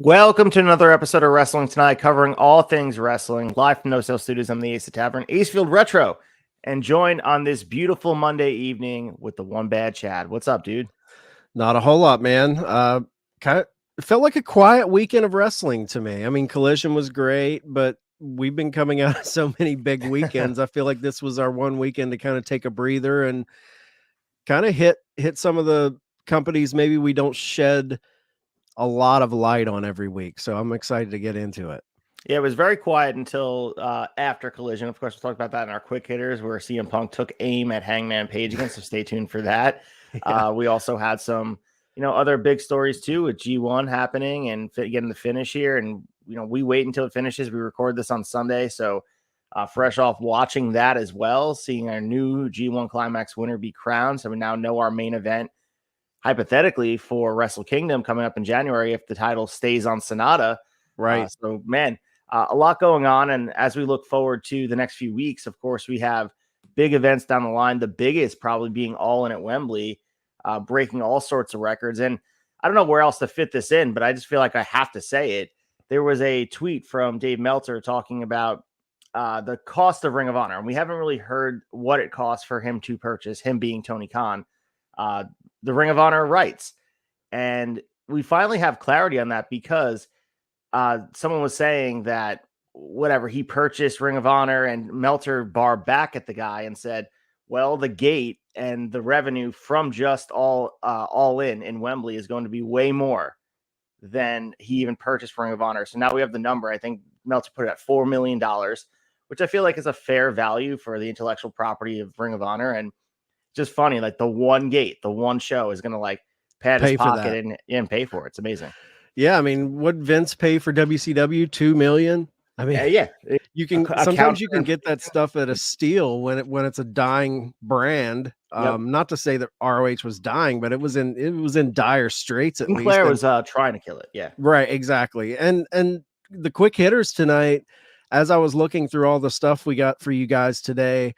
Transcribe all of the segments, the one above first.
Welcome to another episode of Wrestling Tonight, covering all things wrestling, live from No Sale Studios. I'm the Ace of Tavern, Acefield Retro, and joined on this beautiful Monday evening with the one bad Chad. What's up, dude? Not a whole lot, man. Kind of felt like a quiet weekend of wrestling to me. I mean, Collision was great, but we've been coming out of so many big weekends. I feel like this was our one weekend to kind of take a breather and kind of hit some of the companies maybe we don't shed a lot of light on every week. So I'm excited to get into it. Yeah, it was very quiet until after Collision. Of course, we'll talk about that in our quick hitters, where CM Punk took aim at Hangman Page again. So stay tuned for that. Yeah. We also had some, other big stories too, with G1 happening and getting the finish here. And we wait until it finishes. We record this on Sunday, so fresh off watching that as well, seeing our new G1 Climax winner be crowned. So we now know our main event, hypothetically, for Wrestle Kingdom coming up in January if the title stays on Sonata. Right. So, man, a lot going on. And as we look forward to the next few weeks, of course, we have big events down the line. The biggest probably being All In at Wembley, breaking all sorts of records. And I don't know where else to fit this in, but I just feel like I have to say it. There was a tweet from Dave Meltzer talking about the cost of Ring of Honor. And we haven't really heard what it costs for him to purchase, him being Tony Khan, the Ring of Honor rights. And we finally have clarity on that because someone was saying that he purchased Ring of Honor, and Meltzer bar back at the guy and said, well, the gate and the revenue from just all in Wembley is going to be way more than he even purchased Ring of Honor. So now we have the number. I think Meltzer put it at $4 million, which I feel like is a fair value for the intellectual property of Ring of Honor. And just funny, like the one gate, the one show is going to pad his pocket and pay for it. It's amazing. Yeah. I mean, what Vince pay for WCW? $2 million. I mean, yeah, you can sometimes you can get that stuff at a steal when it's a dying brand. Yep. Not to say that ROH was dying, but it was in dire straits at least. Sinclair was trying to kill it. Yeah, right, exactly. And the quick hitters tonight, as I was looking through all the stuff we got for you guys today,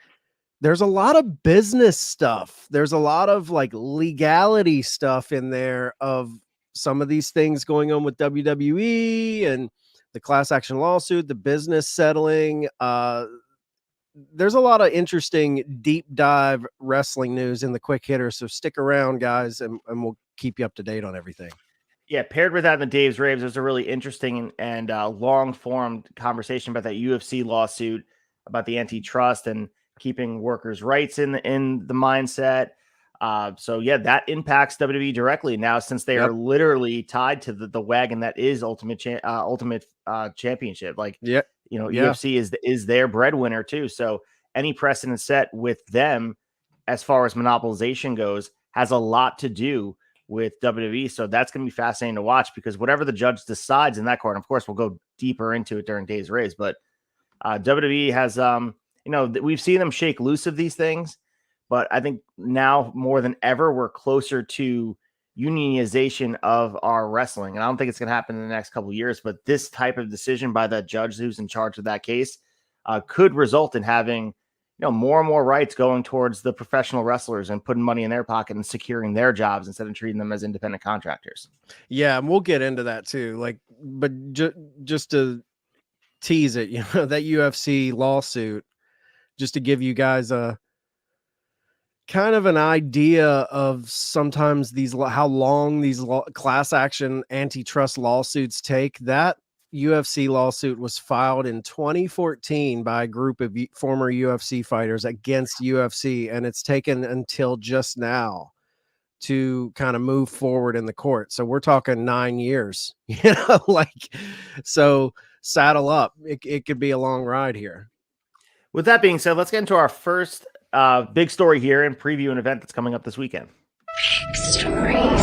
there's a lot of business stuff. There's a lot of legality stuff in there of some of these things going on with WWE and the class action lawsuit, the business settling. There's a lot of interesting deep dive wrestling news in the quick hitter. So stick around, guys, and we'll keep you up to date on everything. Yeah, paired with that in the Dave's Raves, there's a really interesting and long form conversation about that UFC lawsuit, about the antitrust and keeping workers' rights in the mindset. So yeah, that impacts WWE directly now, since they are literally tied to the wagon that is Ultimate Championship. UFC is their breadwinner too. So any precedent set with them as far as monopolization goes has a lot to do with WWE. So that's going to be fascinating to watch, because whatever the judge decides in that court, and of course we'll go deeper into it during Dave's Raves, but WWE has we've seen them shake loose of these things, but I think now more than ever, we're closer to unionization of our wrestling. And I don't think it's going to happen in the next couple of years, but this type of decision by the judge who's in charge of that case could result in having, more and more rights going towards the professional wrestlers and putting money in their pocket and securing their jobs instead of treating them as independent contractors. Yeah. And we'll get into that too. But just to tease it, that UFC lawsuit, just to give you guys a kind of an idea of sometimes how long these class action antitrust lawsuits take. That UFC lawsuit was filed in 2014 by a group of former UFC fighters against UFC, and it's taken until just now to kind of move forward in the court. So we're talking 9 years, so saddle up. It could be a long ride here. With that being said, let's get into our first big story here and preview an event that's coming up this weekend. Big stories.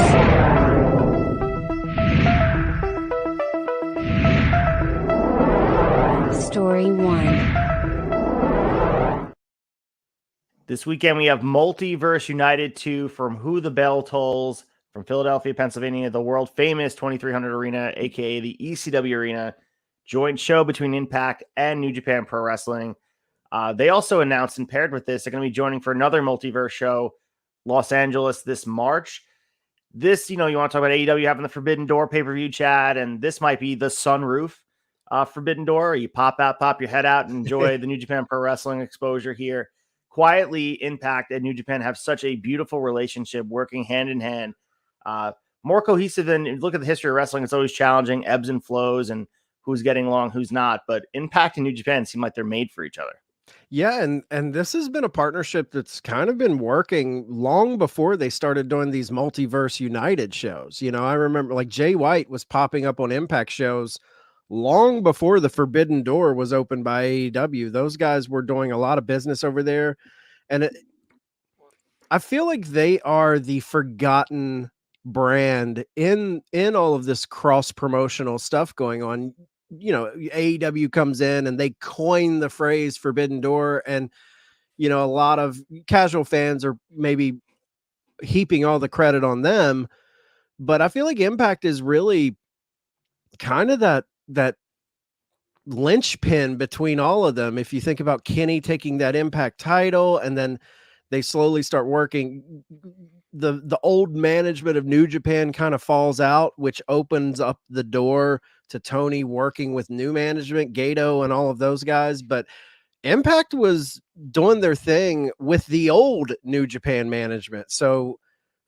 Story 1. This weekend we have Multiverse United 2 from Who the Bell Tolls from Philadelphia, Pennsylvania, the world famous 2300 Arena, aka the ECW Arena, joint show between Impact and New Japan Pro Wrestling. They also announced, and paired with this, they're going to be joining for another Multiverse show, Los Angeles, this March. this, you want to talk about AEW having the Forbidden Door pay-per-view, Chad, and this might be the sunroof Forbidden Door. You pop your head out, and enjoy the New Japan Pro Wrestling exposure here. Quietly, Impact and New Japan have such a beautiful relationship, working hand in hand. More cohesive than, look at the history of wrestling. It's always challenging, ebbs and flows, and who's getting along, who's not. But Impact and New Japan seem like they're made for each other. Yeah, and this has been a partnership that's kind of been working long before they started doing these Multiverse United shows. I remember like Jay White was popping up on Impact shows long before the Forbidden Door was opened by AEW. Those guys were doing a lot of business over there, and I feel like they are the forgotten brand in all of this cross promotional stuff going on. AEW comes in and they coin the phrase Forbidden Door, and a lot of casual fans are maybe heaping all the credit on them, but I feel like Impact is really kind of that linchpin between all of them. If you think about Kenny taking that Impact title, and then they slowly start working, the old management of New Japan kind of falls out, which opens up the door to Tony working with new management, Gato and all of those guys. But Impact was doing their thing with the old New Japan management. So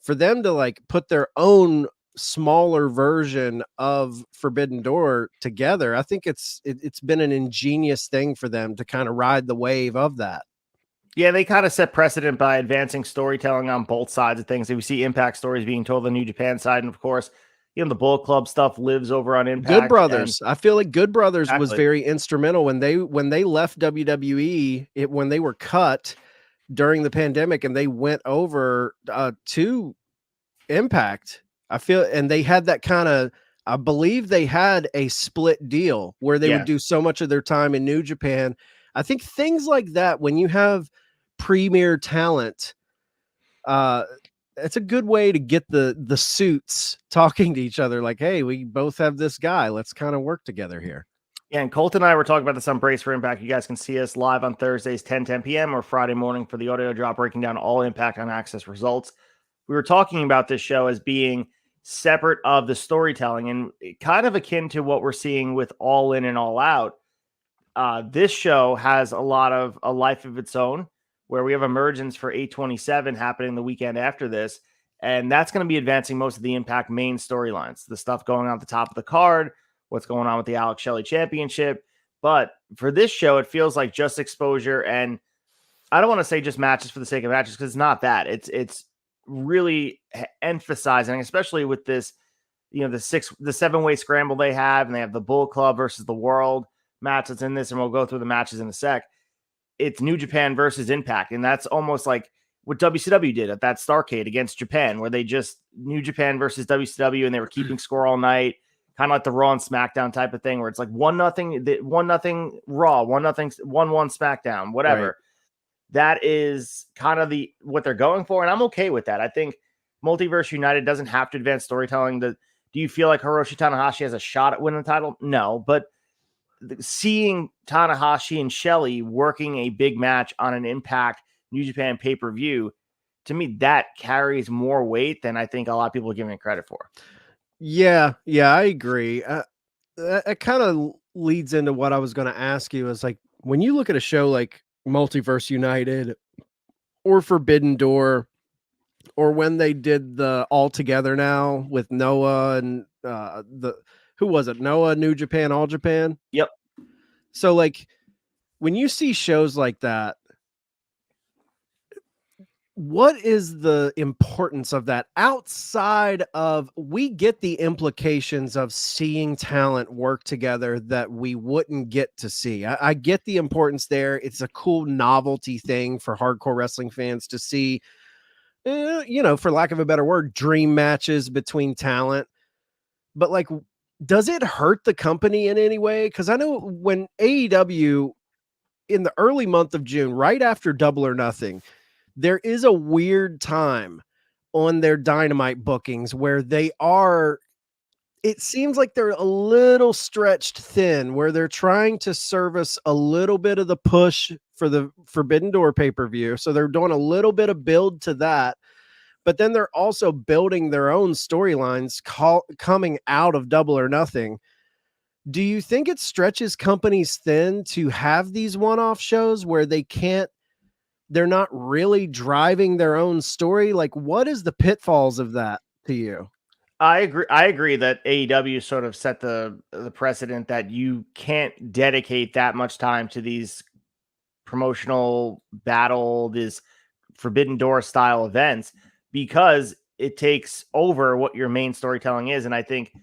for them to like put their own smaller version of Forbidden Door together, I think it's been an ingenious thing for them to kind of ride the wave of that. Yeah, they kind of set precedent by advancing storytelling on both sides of things. We see Impact stories being told on the New Japan side, and of course, the Bullet Club stuff lives over on Impact. Good Brothers. I feel like Good Brothers was Exactly. very instrumental when they left WWE, when they were cut during the pandemic and they went over to Impact. I feel, and they had that kind of, I believe they had a split deal where they would do so much of their time in New Japan. I think things like that, when you have premier talent, it's a good way to get the suits talking to each other. Like, hey, we both have this guy. Let's kind of work together here. Yeah, and Colt and I were talking about this on Brace for Impact. You guys can see us live on Thursdays, 10 p.m. or Friday morning for the audio drop, breaking down all Impact on Access results. We were talking about this show as being separate of the storytelling and kind of akin to what we're seeing with All In and All Out. This show has a lot of a life of its own, where we have emergence for 827 happening the weekend after this. And that's going to be advancing most of the Impact main storylines, the stuff going on at the top of the card, what's going on with the Alex Shelley Championship. But for this show, it feels like just exposure. And I don't want to say just matches for the sake of matches, because it's not that. It's really emphasizing, especially with this, the 7-way scramble they have, and they have the Bull Club versus the World match that's in this, and we'll go through the matches in a sec. It's New Japan versus Impact, and that's almost like what WCW did at that Starrcade against Japan, where they just New Japan versus WCW, and they were keeping score all night, kind of like the Raw and SmackDown type of thing, where it's like 1-0 Raw, 1-1 SmackDown, whatever. Right. That is kind of what they're going for, and I'm okay with that. I think Multiverse United doesn't have to advance storytelling. Do you feel like Hiroshi Tanahashi has a shot at winning the title? No, but seeing Tanahashi and Shelley working a big match on an Impact New Japan pay-per-view, to me, that carries more weight than I think a lot of people are giving it credit for. Yeah, I agree. It kind of leads into what I was going to ask you, is like, when you look at a show like Multiverse United or Forbidden Door, or when they did the All Together Now with Noah and who was it? Noah, New Japan, All Japan? Yep. So, like, when you see shows like that, what is the importance of that outside of, we get the implications of seeing talent work together that we wouldn't get to see. I get the importance there. It's a cool novelty thing for hardcore wrestling fans to see, for lack of a better word, dream matches between talent. But like, does it hurt the company in any way? Because I know when AEW, in the early month of June, right after Double or Nothing, there is a weird time on their Dynamite bookings where it seems like they're a little stretched thin, where they're trying to service a little bit of the push for the Forbidden Door pay-per-view. So they're doing a little bit of build to that. but then they're also building their own storylines coming out of Double or Nothing. Do you think it stretches companies thin to have these one-off shows where they're not really driving their own story? Like, what is the pitfalls of that to you? I agree that AEW sort of set the precedent that you can't dedicate that much time to these promotional battle, these Forbidden Door style events, because it takes over what your main storytelling is. And I think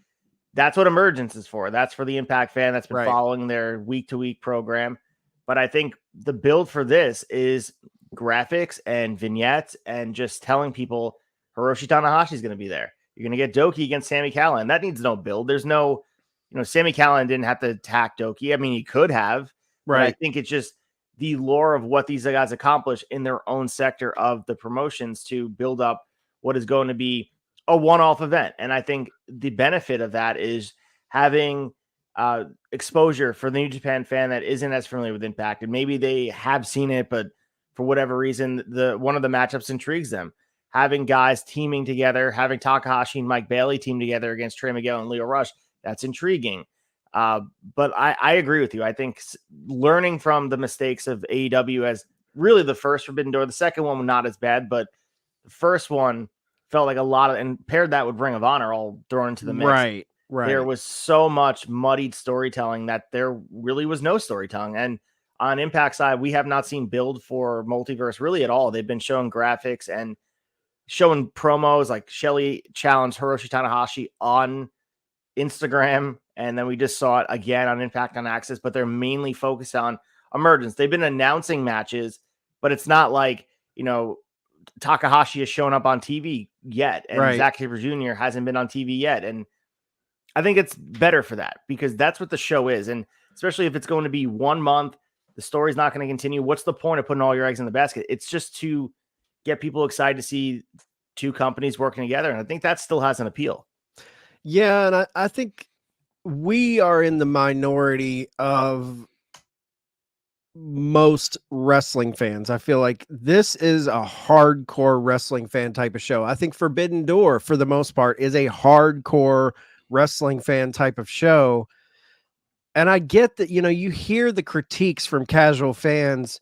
that's what Emergence is for. That's for the Impact fan that's been Right. following their week to week program. But I think the build for this is graphics and vignettes and just telling people Hiroshi Tanahashi is going to be there. You're going to get Doki against Sami Callihan. That needs no build. There's no, Sami Callihan didn't have to attack Doki. I mean, he could have. But I think it's just the lore of what these guys accomplish in their own sector of the promotions to build up what is going to be a one-off event. And I think the benefit of that is having exposure for the New Japan fan that isn't as familiar with Impact. And maybe they have seen it, but for whatever reason, one of the matchups intrigues them. Having guys teaming together, having Takahashi and Mike Bailey team together against Trey Miguel and Leo Rush, that's intriguing. But I agree with you. I think learning from the mistakes of AEW as really the first Forbidden Door, the second one was not as bad, but the first one felt like a lot of, and paired that with Ring of Honor all thrown into the mix. Right. There was so much muddied storytelling that there really was no storytelling. And on Impact side, we have not seen build for Multiverse really at all. They've been showing graphics and showing promos, like Shelly challenged Hiroshi Tanahashi on Instagram, and then we just saw it again on Impact on Access, but they're mainly focused on Emergence. They've been announcing matches, but it's not like, Takahashi has shown up on TV yet, and Zack Sabre Jr. hasn't been on TV yet. And I think it's better for that because that's what the show is. And especially if it's going to be 1 month, the story's not going to continue. What's the point of putting all your eggs in the basket? It's just to get people excited to see two companies working together. And I think that still has an appeal. Yeah. And I think we are in the minority of most wrestling fans. I feel like this is a hardcore wrestling fan type of show. I think Forbidden Door, for the most part, is a hardcore wrestling fan type of show. And I get that, you hear the critiques from casual fans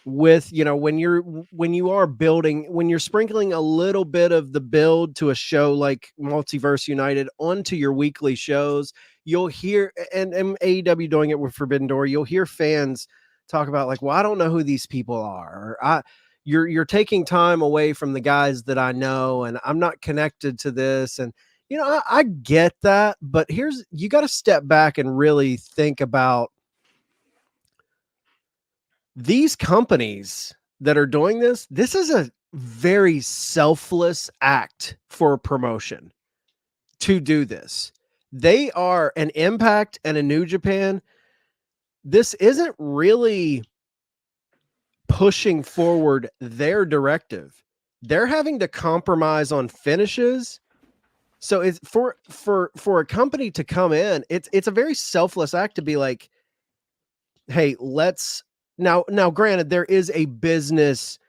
with, when you are building, when you're sprinkling a little bit of the build to a show like Multiverse United onto your weekly shows, you'll hear, and AEW doing it with Forbidden Door, you'll hear fans talk about like, well, I don't know who these people are, or you're taking time away from the guys that I know, and I'm not connected to this. And I get that, but you got to step back and really think about these companies that are doing this. This is a very selfless act for a promotion to do this. They are an Impact and a New Japan. This isn't really pushing forward their directive. They're having to compromise on finishes. So it's for a company to come in, it's a very selfless act to be like, hey, let's now granted, there is a business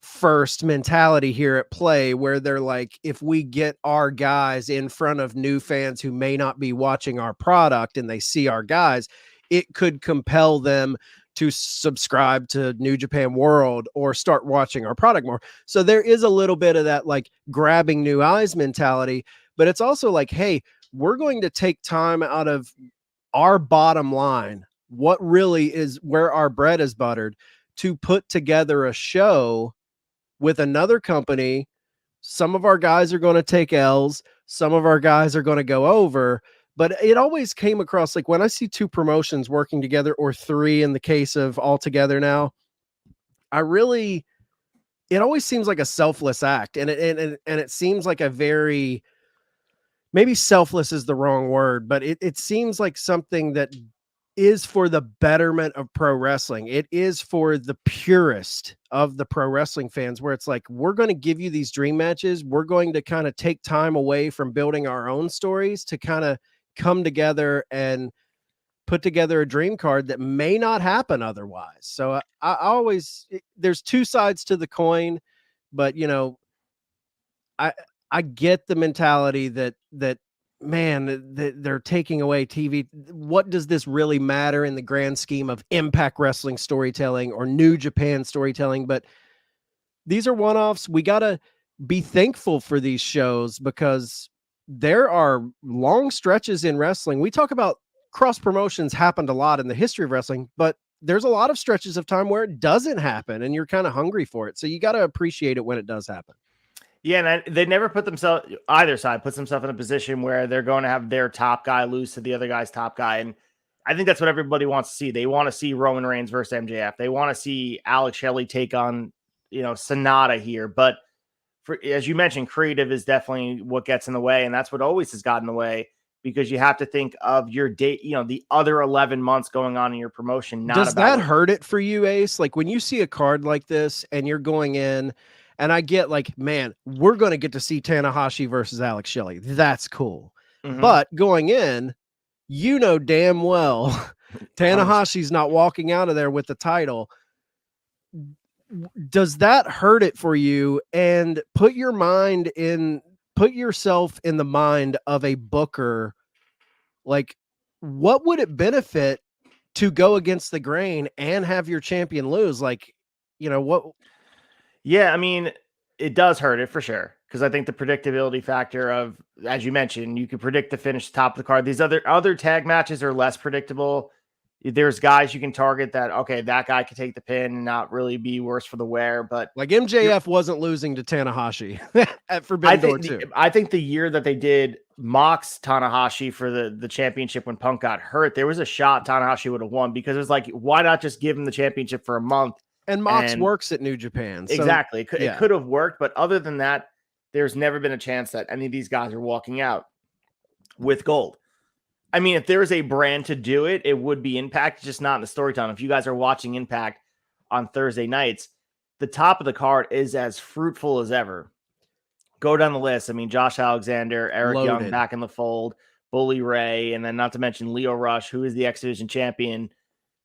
first mentality here at play where they're like, if we get our guys in front of new fans who may not be watching our product and they see our guys, it could compel them to subscribe to New Japan World or start watching our product more. So there is a little bit of that like grabbing new eyes mentality, but it's also like, hey, we're going to take time out of our bottom line, what really is where our bread is buttered, to put together a show with another company. Some of our guys are going to take L's, some of our guys are going to go over. But it always came across like when I see two promotions working together, or three in the case of All Together now, it always seems like a selfless act. And it seems like a very, maybe selfless is the wrong word, but it seems like something that is for the betterment of pro wrestling. It is for the purest of the pro wrestling fans, where it's like, we're going to give you these dream matches. We're going to kind of take time away from building our own stories to kind of come together and put together a dream card that may not happen otherwise. So I always, there's two sides to the coin, but I get the mentality that man, they're taking away TV. What does this really matter in the grand scheme of Impact Wrestling storytelling or New Japan storytelling? But these are one-offs. We got to be thankful for these shows because there are long stretches in wrestling. We talk about cross promotions happened a lot in the history of wrestling, but there's a lot of stretches of time where it doesn't happen and you're kind of hungry for it. So you got to appreciate it when it does happen. Yeah, and they never put themselves, either side puts themselves in a position where they're going to have their top guy lose to the other guy's top guy. And I think that's what everybody wants to see. They want to see Roman Reigns versus MJF. They want to see Alex Shelley take on, Sonata here. But as you mentioned, creative is definitely what gets in the way. And that's what always has gotten in the way because you have to think of your date, the other 11 months going on in your promotion. Does that hurt it for you, Ace? Like when you see a card like this and you're going in, and I get like, man, we're going to get to see Tanahashi versus Alex Shelley. That's cool. Mm-hmm. But going in, damn well, Tanahashi's not walking out of there with the title. Does that hurt it for you? And put yourself in the mind of a booker. Like, what would it benefit to go against the grain and have your champion lose? Like, what? Yeah, I mean, it does hurt it for sure. Because I think the predictability factor of, as you mentioned, you could predict the finish top of the card. These other tag matches are less predictable. There's guys you can target that, okay, that guy could take the pin and not really be worse for the wear. But like MJF wasn't losing to Tanahashi at Forbidden Door 2. I think the year that they did Mox Tanahashi for the championship when Punk got hurt, there was a shot Tanahashi would have won because it was like, why not just give him the championship for a month? And Mox works at New Japan. So, exactly. It could have worked. But other than that, there's never been a chance that any of these guys are walking out with gold. I mean, if there is a brand to do it, it would be Impact, just not in the storytelling. If you guys are watching Impact on Thursday nights, the top of the card is as fruitful as ever. Go down the list. I mean, Josh Alexander, Eric Young back in the fold, Bully Ray, and then not to mention Leo Rush, who is the X Division champion,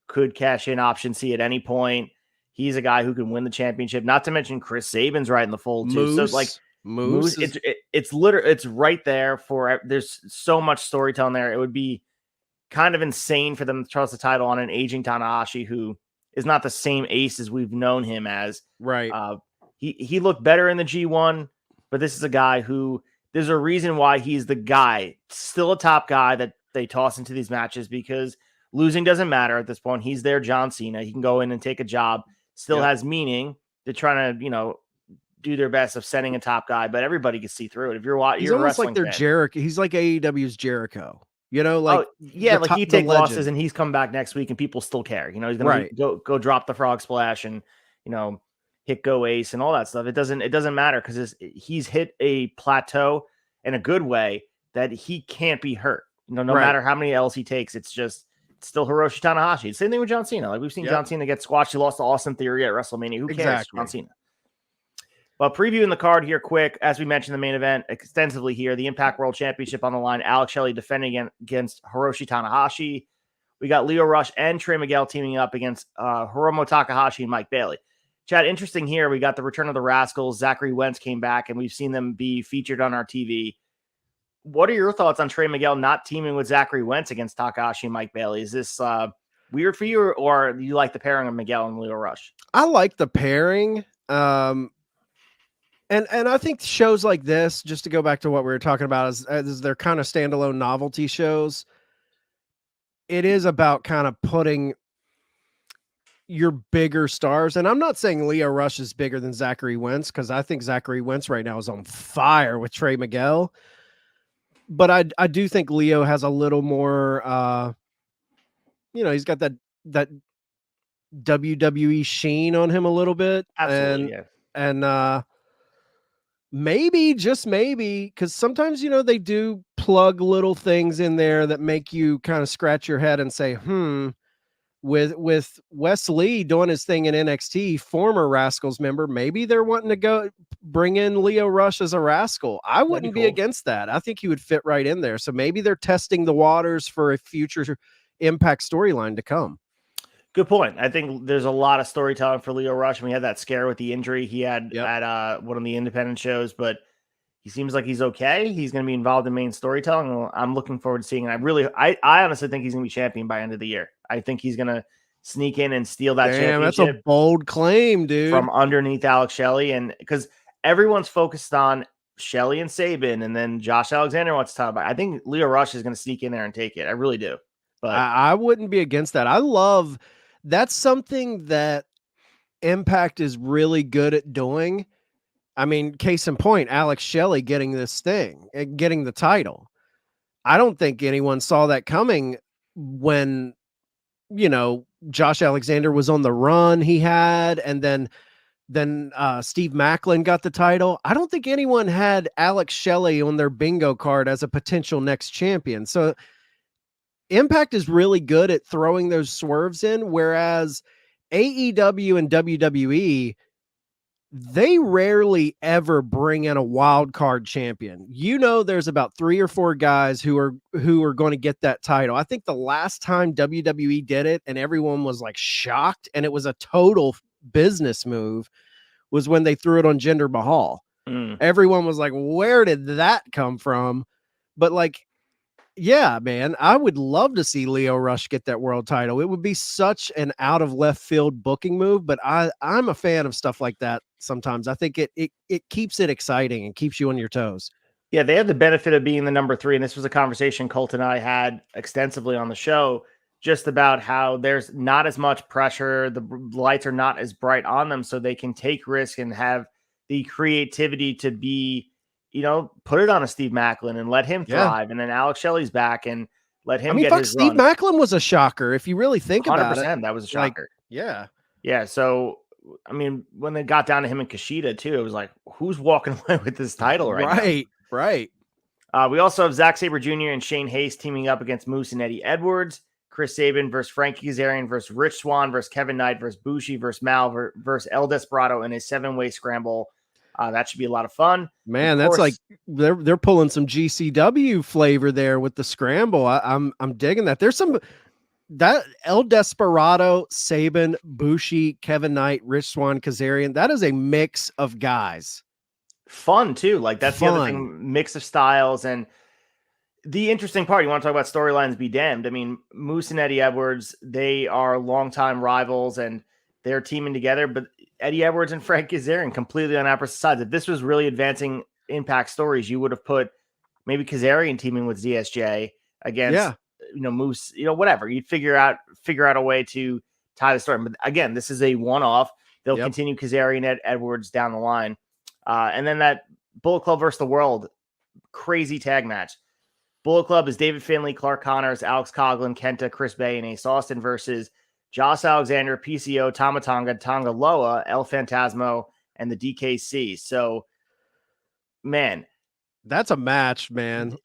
could cash in option C at any point. He's a guy who can win the championship. Not to mention Chris Sabin's right in the fold too. So like Moose it's right there for. There's so much storytelling there. It would be kind of insane for them to trust the title on an aging Tanahashi who is not the same ace as we've known him as. Right. He looked better in the G1, but this is a guy who there's a reason why he's the guy, still a top guy that they toss into these matches because losing doesn't matter at this point. He's their John Cena. He can go in and take a job. Still has meaning. They're trying to, do their best of sending a top guy, but everybody can see through it. If you're watching, he's almost like their Jericho. He's like AEW's Jericho. He take losses and he's come back next week and people still care. He's going to go drop the frog splash and hit go ace and all that stuff. It doesn't matter because he's hit a plateau in a good way that he can't be hurt. No matter how many L's he takes, it's still Hiroshi Tanahashi. Same thing with John Cena. Like we've seen John Cena get squashed. He lost to Austin Theory at WrestleMania. Who cares? Exactly. John Cena. But previewing the card here quick, as we mentioned the main event extensively here, the Impact World Championship on the line. Alex Shelley defending against Hiroshi Tanahashi. We got Leo Rush and Trey Miguel teaming up against Hiromu Takahashi and Mike Bailey. Chad, interesting here. We got the return of the Rascals. Zachary Wentz came back, and we've seen them be featured on our TV. What are your thoughts on Trey Miguel not teaming with Zachary Wentz against Takahashi and Mike Bailey? Is this weird for you, or do you like the pairing of Miguel and Leo Rush? I like the pairing. And I think shows like this, just to go back to what we were talking about, as they're kind of standalone novelty shows. It is about kind of putting your bigger stars. And I'm not saying Leo Rush is bigger than Zachary Wentz, because I think Zachary Wentz right now is on fire with Trey Miguel. But I do think Leo has a little more, he's got that WWE sheen on him a little bit. Absolutely, and maybe, just maybe, because sometimes, they do plug little things in there that make you kind of scratch your head and say, with Wes Lee doing his thing in NXT, former Rascals member, maybe they're wanting to go bring in Leo Rush as a Rascal. I wouldn't be against that. I think he would fit right in there. So maybe they're testing the waters for a future Impact storyline to come. Good point. I think there's a lot of storytelling for Leo Rush. We had that scare with the injury he had at one of the independent shows, but he seems like he's okay. He's going to be involved in main storytelling. I'm looking forward to seeing it. I honestly think he's going to be champion by end of the year. I think he's going to sneak in and steal that Damn, that's championship a bold claim, dude. from underneath Alex Shelley. And because everyone's focused on Shelley and Sabin, and then Josh Alexander wants to talk about it. I think Leo Rush is going to sneak in there and take it. I really do. But I wouldn't be against that. That's something that Impact is really good at doing. I mean, case in point, Alex Shelley getting this thing, getting the title. I don't think anyone saw that coming when, Josh Alexander was on the run he had, and then Steve Macklin got the title. I don't think anyone had Alex Shelley on their bingo card as a potential next champion. So Impact is really good at throwing those swerves in, whereas AEW and WWE, they rarely ever bring in a wild card champion. There's about 3 or 4 guys who are going to get that title. I think the last time WWE did it and everyone was like shocked and it was a total business move was when they threw it on Jinder Mahal. Everyone was like, where did that come from? But yeah, man, I would love to see Leo Rush get that world title. It would be such an out of left field booking move, but I'm a fan of stuff like that sometimes. I think it keeps it exciting and keeps you on your toes. yeah, they have the benefit of being the number 3. And this was a conversation Colt and I had extensively on the show, just about how there's not as much pressure. The lights are not as bright on them, so they can take risk and have the creativity to be, put it on a Steve Macklin and let him thrive. And then Alex Shelley's back and let him get his Steve run. Macklin was a shocker. If you really think about it, that was a shocker. Yeah. So, I mean, when they got down to him and Kushida too, it was like, who's walking away with this title right now? Right. We also have Zack Sabre Jr. and Shane Hayes teaming up against Moose and Eddie Edwards. Chris Sabin versus Frankie Kazarian versus Rich Swann versus Kevin Knight versus Bushi versus Mal versus El Desperado in a 7-way scramble. That should be a lot of fun. Man, that's like they're pulling some GCW flavor there with the scramble. I'm digging that. There's that El Desperado, Sabin, Bushi, Kevin Knight, Rich Swann, Kazarian. That is a mix of guys. Fun too. That's the other thing, mix of styles. And the interesting part, you want to talk about storylines be damned. I mean, Moose and Eddie Edwards, they are longtime rivals and they're teaming together, but Eddie Edwards and Frank Kazarian completely on opposite sides. If this was really advancing Impact stories, you would have put maybe Kazarian teaming with ZSJ against, Moose, whatever. You'd figure out a way to tie the story. But again, this is a one-off. They'll continue Kazarian Edwards down the line. And then that Bullet Club versus the World, crazy tag match. Bullet Club is David Finlay, Clark Connors, Alex Coughlin, Kenta, Chris Bay, and Ace Austin versus Josh Alexander, PCO, Tama Tonga, Tonga Loa, El Phantasmo, and the DKC. So, man, that's a match, man.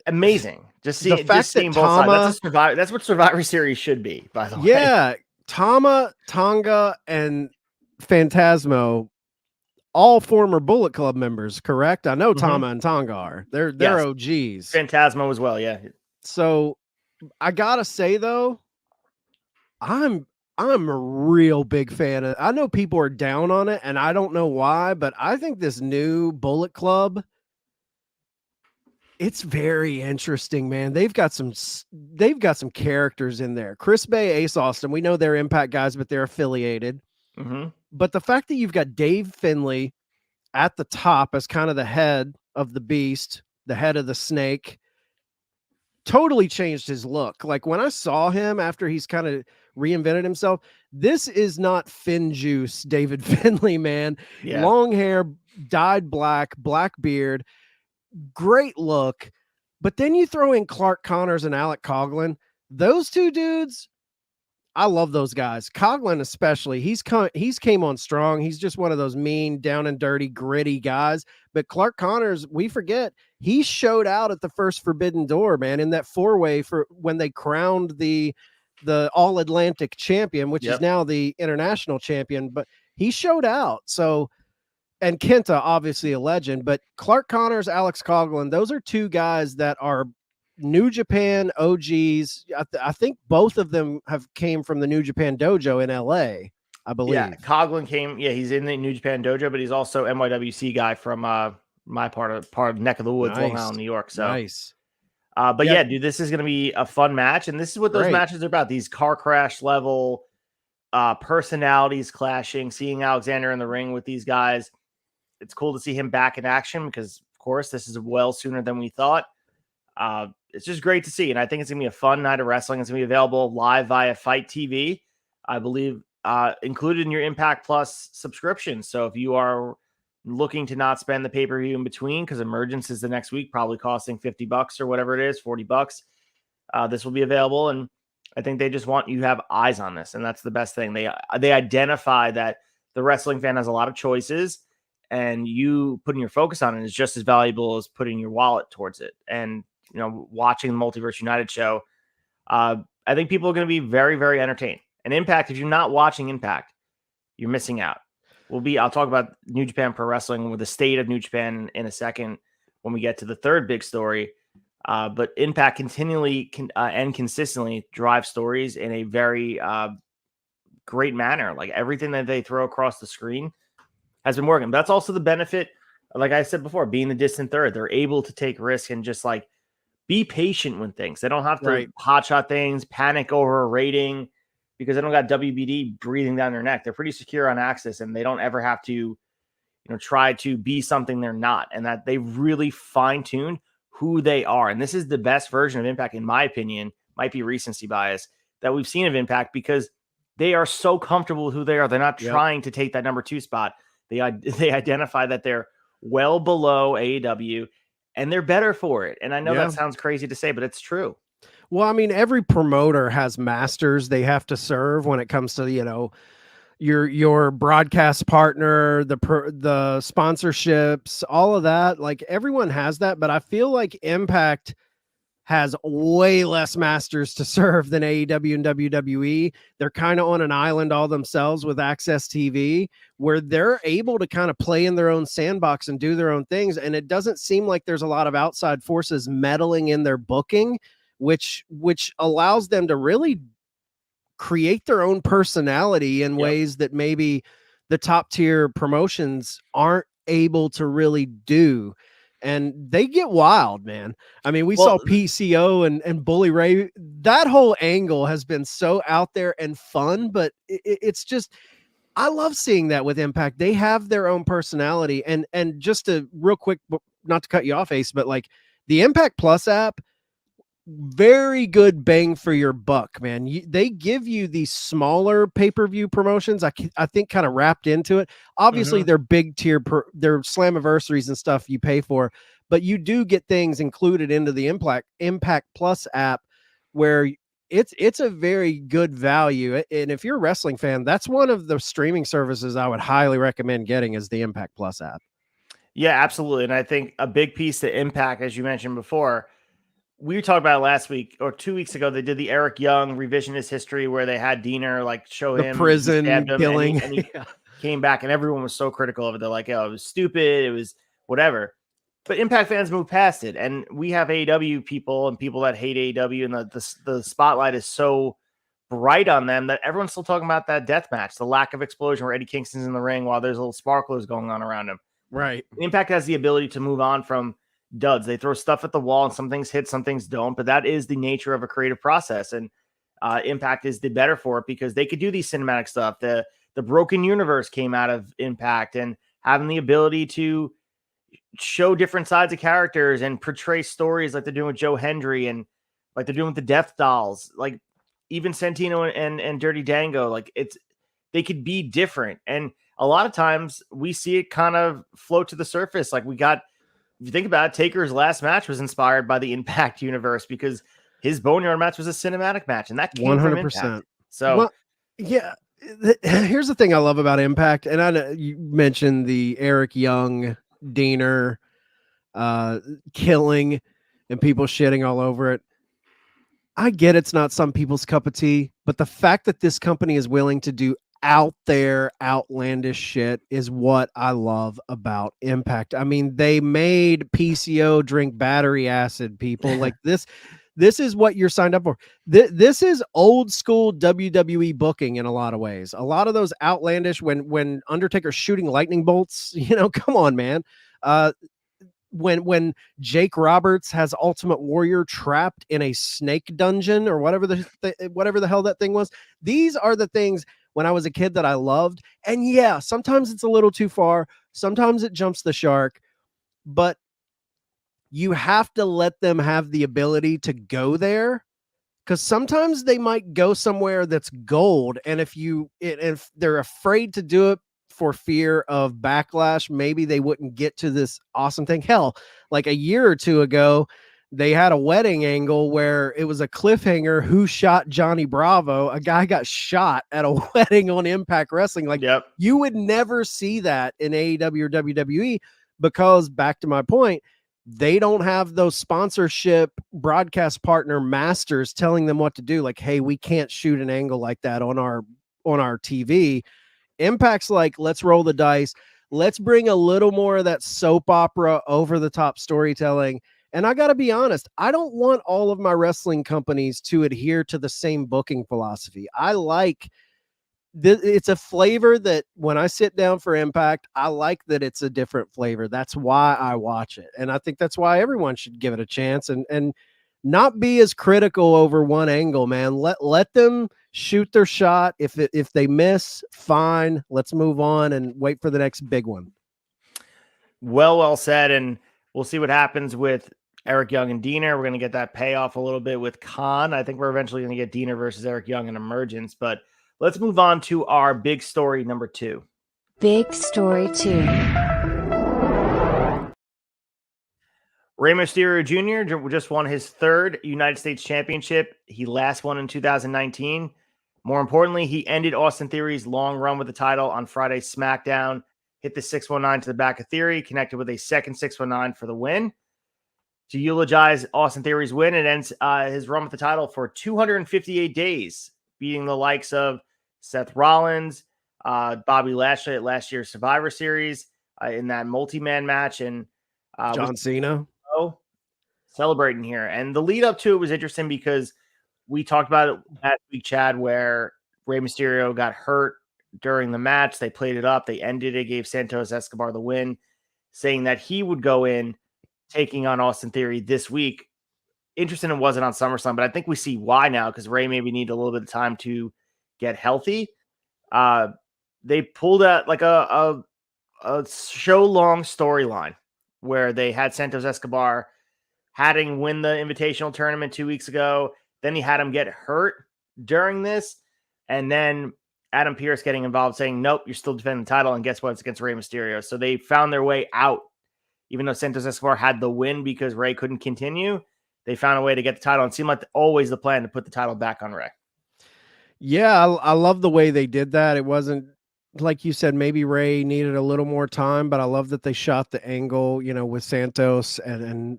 Amazing. Just seeing both sides. That's what Survivor Series should be, by the way. Yeah, Tama, Tonga, and Phantasmo, all former Bullet Club members, correct? I know Tama and Tonga are. They're OGs. Phantasmo as well, yeah. So I gotta say though, I'm a real big fan of. I know people are down on it, and I don't know why, but I think this new Bullet Club, it's very interesting, man. They've got some characters in there. Chris Bay, Ace Austin, we know they're Impact guys, but they're affiliated. But the fact that you've got Dave Finlay at the top as kind of the head of the beast, the head of the snake, totally changed his look. Like when I saw him after he's kind of reinvented himself, this is not Fin Juice David Finlay, man. Yeah. Long hair, dyed black beard, great look. But then you throw in Clark Connors and Alec Coughlin. Those two dudes, I love those guys. Coughlin especially, he's came on strong. He's just one of those mean, down and dirty, gritty guys. But Clark Connors, we forget, he showed out at the first Forbidden Door, man, in that 4-way for when they crowned the All-Atlantic champion, which is now the international champion. But he showed out. So, and Kenta, obviously a legend, but Clark Connors, Alex Coughlin, those are two guys that are New Japan OGs. I think both of them came from the New Japan Dojo in LA, I believe. Yeah, Coughlin came. Yeah, he's in the New Japan Dojo, but he's also NYWC guy from my part of neck of the woods, Long Nice. Island, New York. So Nice. but Yeah. yeah, dude, this is gonna be a fun match, and this is what those Great. matches are about. These car crash level personalities clashing, seeing Alexander in the ring with these guys. It's cool to see him back in action because, of course, this is well sooner than we thought. It's just great to see, and I think it's gonna be a fun night of wrestling. It's gonna be available live via Fight TV, I believe, included in your Impact Plus subscription. So if you are looking to not spend the pay-per-view in between, because Emergence is the next week, probably costing $50 or whatever it is, $40, this will be available. And I think they just want you to have eyes on this, and that's the best thing. They identify that the wrestling fan has a lot of choices, and you putting your focus on it is just as valuable as putting your wallet towards it. And watching the Multiverse United show, I think people are going to be very, very entertained. And Impact, if you're not watching Impact, you're missing out. I'll talk about New Japan Pro Wrestling with the state of New Japan in a second when we get to the third big story. But Impact continually and consistently drive stories in a very great manner. Like everything that they throw across the screen has been working. But that's also the benefit, like I said before, being the distant third. They're able to take risks and just like be patient with things. They don't have to hotshot things, panic over a rating, because they don't got WBD breathing down their neck. They're pretty secure on Axis, and they don't ever have to, try to be something they're not. And that they really fine-tuned who they are. And this is the best version of Impact, in my opinion, might be recency bias, that we've seen of Impact, because they are so comfortable with who they are. They're not trying to take that number 2 spot. They identify that they're well below AEW, and they're better for it. And I know that sounds crazy to say, but it's true. Well, I mean, every promoter has masters they have to serve when it comes to, your broadcast partner, the sponsorships, all of that. Like everyone has that, but I feel like Impact has way less masters to serve than AEW and WWE. They're kind of on an island all themselves with Access TV, where they're able to kind of play in their own sandbox and do their own things. And it doesn't seem like there's a lot of outside forces meddling in their booking, which allows them to really create their own personality in ways that maybe the top tier promotions aren't able to really do. And they get wild, man. I mean, we saw PCO and Bully Ray. That whole angle has been so out there and fun, but it's just, I love seeing that with Impact. They have their own personality. And just to real quick, not to cut you off, Ace, but like the Impact Plus app, very good bang for your buck, man. They give you these smaller pay-per-view promotions, I think, kind of wrapped into it. Obviously, they're big tier, they're Slammiversaries and stuff you pay for, but you do get things included into the Impact Plus app where it's a very good value. And if you're a wrestling fan, that's one of the streaming services I would highly recommend getting, is the Impact Plus app. Yeah, absolutely. And I think a big piece to Impact, as you mentioned before, we were talking about it last week or 2 weeks ago. They did the Eric Young revisionist history where they had Diener like show the him prison killing, and he came back, and everyone was so critical of it. They're like, "Oh, it was stupid. It was whatever." But Impact fans moved past it, and we have AEW people and people that hate AEW, and the spotlight is so bright on them that everyone's still talking about that death match, the lack of explosion where Eddie Kingston's in the ring while there's little sparklers going on around him. Right. Impact has the ability to move on from duds. They throw stuff at the wall, and some things hit, some things don't, but that is the nature of a creative process. And Impact is the better for it because they could do these cinematic stuff. The Broken Universe came out of Impact, and having the ability to show different sides of characters and portray stories like they're doing with Joe Hendry and like they're doing with the Death Dolls, like even Santino and Dirty Dango. Like they could be different. And a lot of times we see it kind of float to the surface. Like if you think about it, Taker's last match was inspired by the Impact universe because his Boneyard match was a cinematic match, and that came 100%. From Impact. So, here's the thing I love about Impact, and I know you mentioned the Eric Young, Diener, killing, and people shitting all over it. I get it's not some people's cup of tea, but the fact that this company is willing to do out there outlandish shit is what I love about Impact. I mean, they made PCO drink battery acid, people. Like this is what you're signed up for. This is old school WWE booking in a lot of ways. A lot of those outlandish, when Undertaker's shooting lightning bolts, come on, man. when Jake Roberts has Ultimate Warrior trapped in a snake dungeon or whatever the hell that thing was. These are the things when I was a kid that I loved. And yeah, sometimes it's a little too far. Sometimes it jumps the shark, but you have to let them have the ability to go there, because sometimes they might go somewhere that's gold. And if they're afraid to do it for fear of backlash, maybe they wouldn't get to this awesome thing. Hell, like a year or two ago, they had a wedding angle where it was a cliffhanger. Who shot Johnny Bravo? A guy got shot at a wedding on Impact Wrestling. Like, Yep. you would never see that in AEW or WWE, because, back to my point, they don't have those sponsorship broadcast partner masters telling them what to do. Like, hey, we can't shoot an angle like that on our TV. Impact's like, let's roll the dice. Let's bring a little more of that soap opera, over the top storytelling. And I got to be honest, I don't want all of my wrestling companies to adhere to the same booking philosophy. I like it's a flavor that when I sit down for Impact, I like that it's a different flavor. That's why I watch it. And I think that's why everyone should give it a chance and not be as critical over one angle, man. Let them shoot their shot. If they miss, fine. Let's move on and wait for the next big one. Well said. And we'll see what happens with Eric Young and Diener. We're going to get that payoff a little bit with Khan. I think we're eventually going to get Diener versus Eric Young in Emergence, but let's move on to our big story number 2. Big story 2. Rey Mysterio Jr. just won his 3rd United States Championship. He last won in 2019. More importantly, he ended Austin Theory's long run with the title on Friday's SmackDown, hit the 619 to the back of Theory, connected with a second 619 for the win. To eulogize Austin Theory's win, it ends his run with the title for 258 days, beating the likes of Seth Rollins, Bobby Lashley at last year's Survivor Series in that multi-man match, and John Cena celebrating here. And the lead up to it was interesting because we talked about it last week, Chad, where Rey Mysterio got hurt during the match. They played it up. They ended it, gave Santos Escobar the win, saying that he would go in taking on Austin Theory this week. Interesting, it wasn't on SummerSlam, but I think we see why now, because Rey maybe need a little bit of time to get healthy. They pulled out like a show-long storyline where they had Santos Escobar, had him win the Invitational Tournament 2 weeks ago. Then he had him get hurt during this. And then Adam Pearce getting involved saying, nope, you're still defending the title. And guess what? It's against Rey Mysterio. So they found their way out. Even though Santos Escobar had the win because Rey couldn't continue, they found a way to get the title. And it seemed like always the plan to put the title back on Rey. Yeah, I love the way they did that. It wasn't, like you said, maybe Rey needed a little more time, but I love that they shot the angle, with Santos and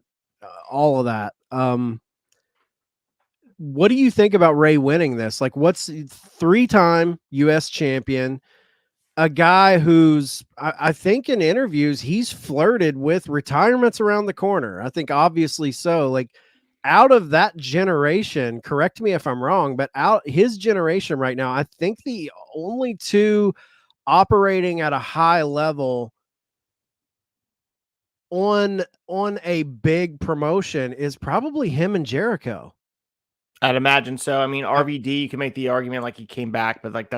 all of that. What do you think about Rey winning this? Like, what's 3-time US champion, a guy who's, I think in interviews, he's flirted with retirements around the corner. I think obviously so. Like, out of that generation, correct me if I'm wrong, but out his generation right now, I think the only 2 operating at a high level on a big promotion is probably him and Jericho. I'd imagine so. I mean, RVD, you can make the argument like he came back, but like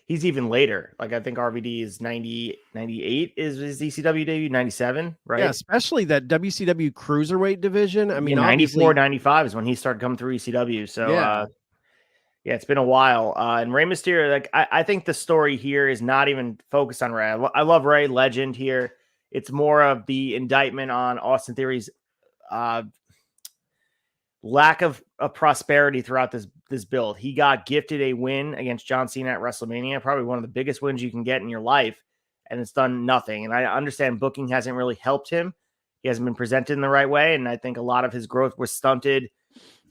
he's even later. Like I think RVD is 98 is his ECW debut, 97, right? Yeah, especially that WCW cruiserweight division. I mean, 94, 95 is when he started coming through ECW. So yeah, it's been a while. And Rey Mysterio, like I think the story here is not even focused on Rey. I love Rey, legend here. It's more of the indictment on Austin Theory's lack of prosperity throughout this build. He got gifted a win against John Cena at WrestleMania, probably one of the biggest wins you can get in your life, and it's done nothing. And I understand booking hasn't really helped him. He hasn't been presented in the right way, and I think a lot of his growth was stunted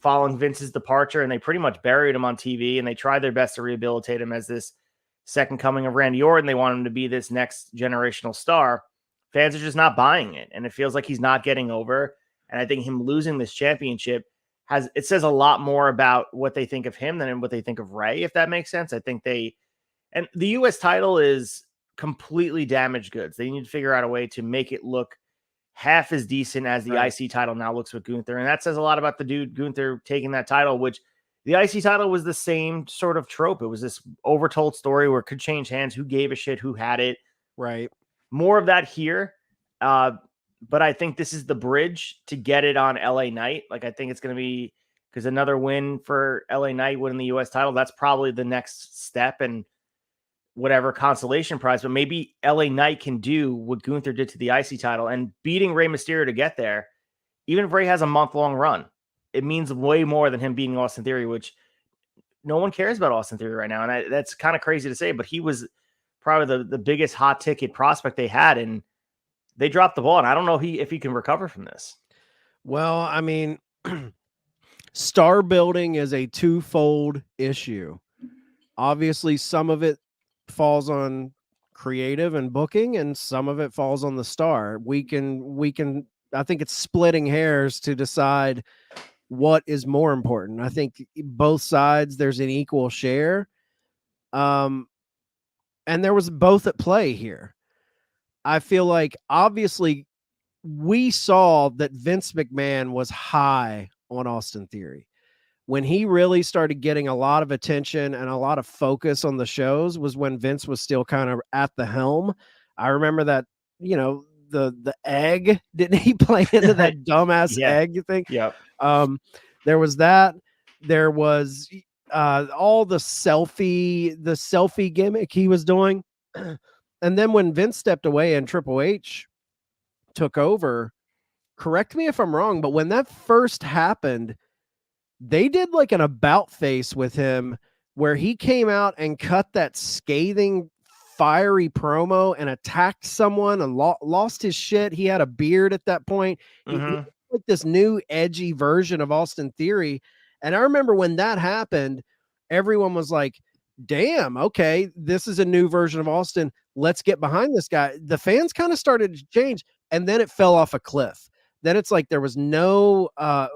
following Vince's departure, and they pretty much buried him on TV, and they tried their best to rehabilitate him as this second coming of Randy Orton. They want him to be this next generational star. Fans are just not buying it, and it feels like he's not getting over. And I think him losing this championship it says a lot more about what they think of him than what they think of Rey, if that makes sense. I think and the US title is completely damaged goods. They need to figure out a way to make it look half as decent as the Right. IC title now looks with Gunther. And that says a lot about the dude Gunther taking that title, which the IC title was the same sort of trope. It was this overtold story where it could change hands. Who gave a shit? Who had it? Right. More of that here. But I think this is the bridge to get it on LA Knight. Like, I think it's going to be, because another win for LA Knight winning the US title, that's probably the next step and whatever consolation prize. But maybe LA Knight can do what Gunther did to the IC title and beating Rey Mysterio to get there. Even if Rey has a month-long run, it means way more than him beating Austin Theory, which no one cares about Austin Theory right now. And that's kind of crazy to say, but he was probably the biggest hot ticket prospect they had, and they dropped the ball. And I don't know if he can recover from this. Well, I mean, star building is a twofold issue. Obviously, some of it falls on creative and booking, and some of it falls on the star. We can I think it's splitting hairs to decide what is more important. I think both sides, there's an equal share. And there was both at play here. I feel like obviously we saw that Vince McMahon was high on Austin Theory. When he really started getting a lot of attention and a lot of focus on the shows was when Vince was still kind of at the helm. I remember that, the egg, didn't he play into that dumbass egg thing? Yeah. There was that. There was all the selfie gimmick he was doing. And then when Vince stepped away and Triple H took over, correct me if I'm wrong, but when that first happened, they did like an about face with him where he came out and cut that scathing, fiery promo and attacked someone and lost his shit. He had a beard at that point. He was like this new edgy version of Austin Theory. And I remember when that happened, everyone was like, damn, okay, this is a new version of Austin. Let's get behind this guy. The fans kind of started to change, and then it fell off a cliff. Then it's like there was no I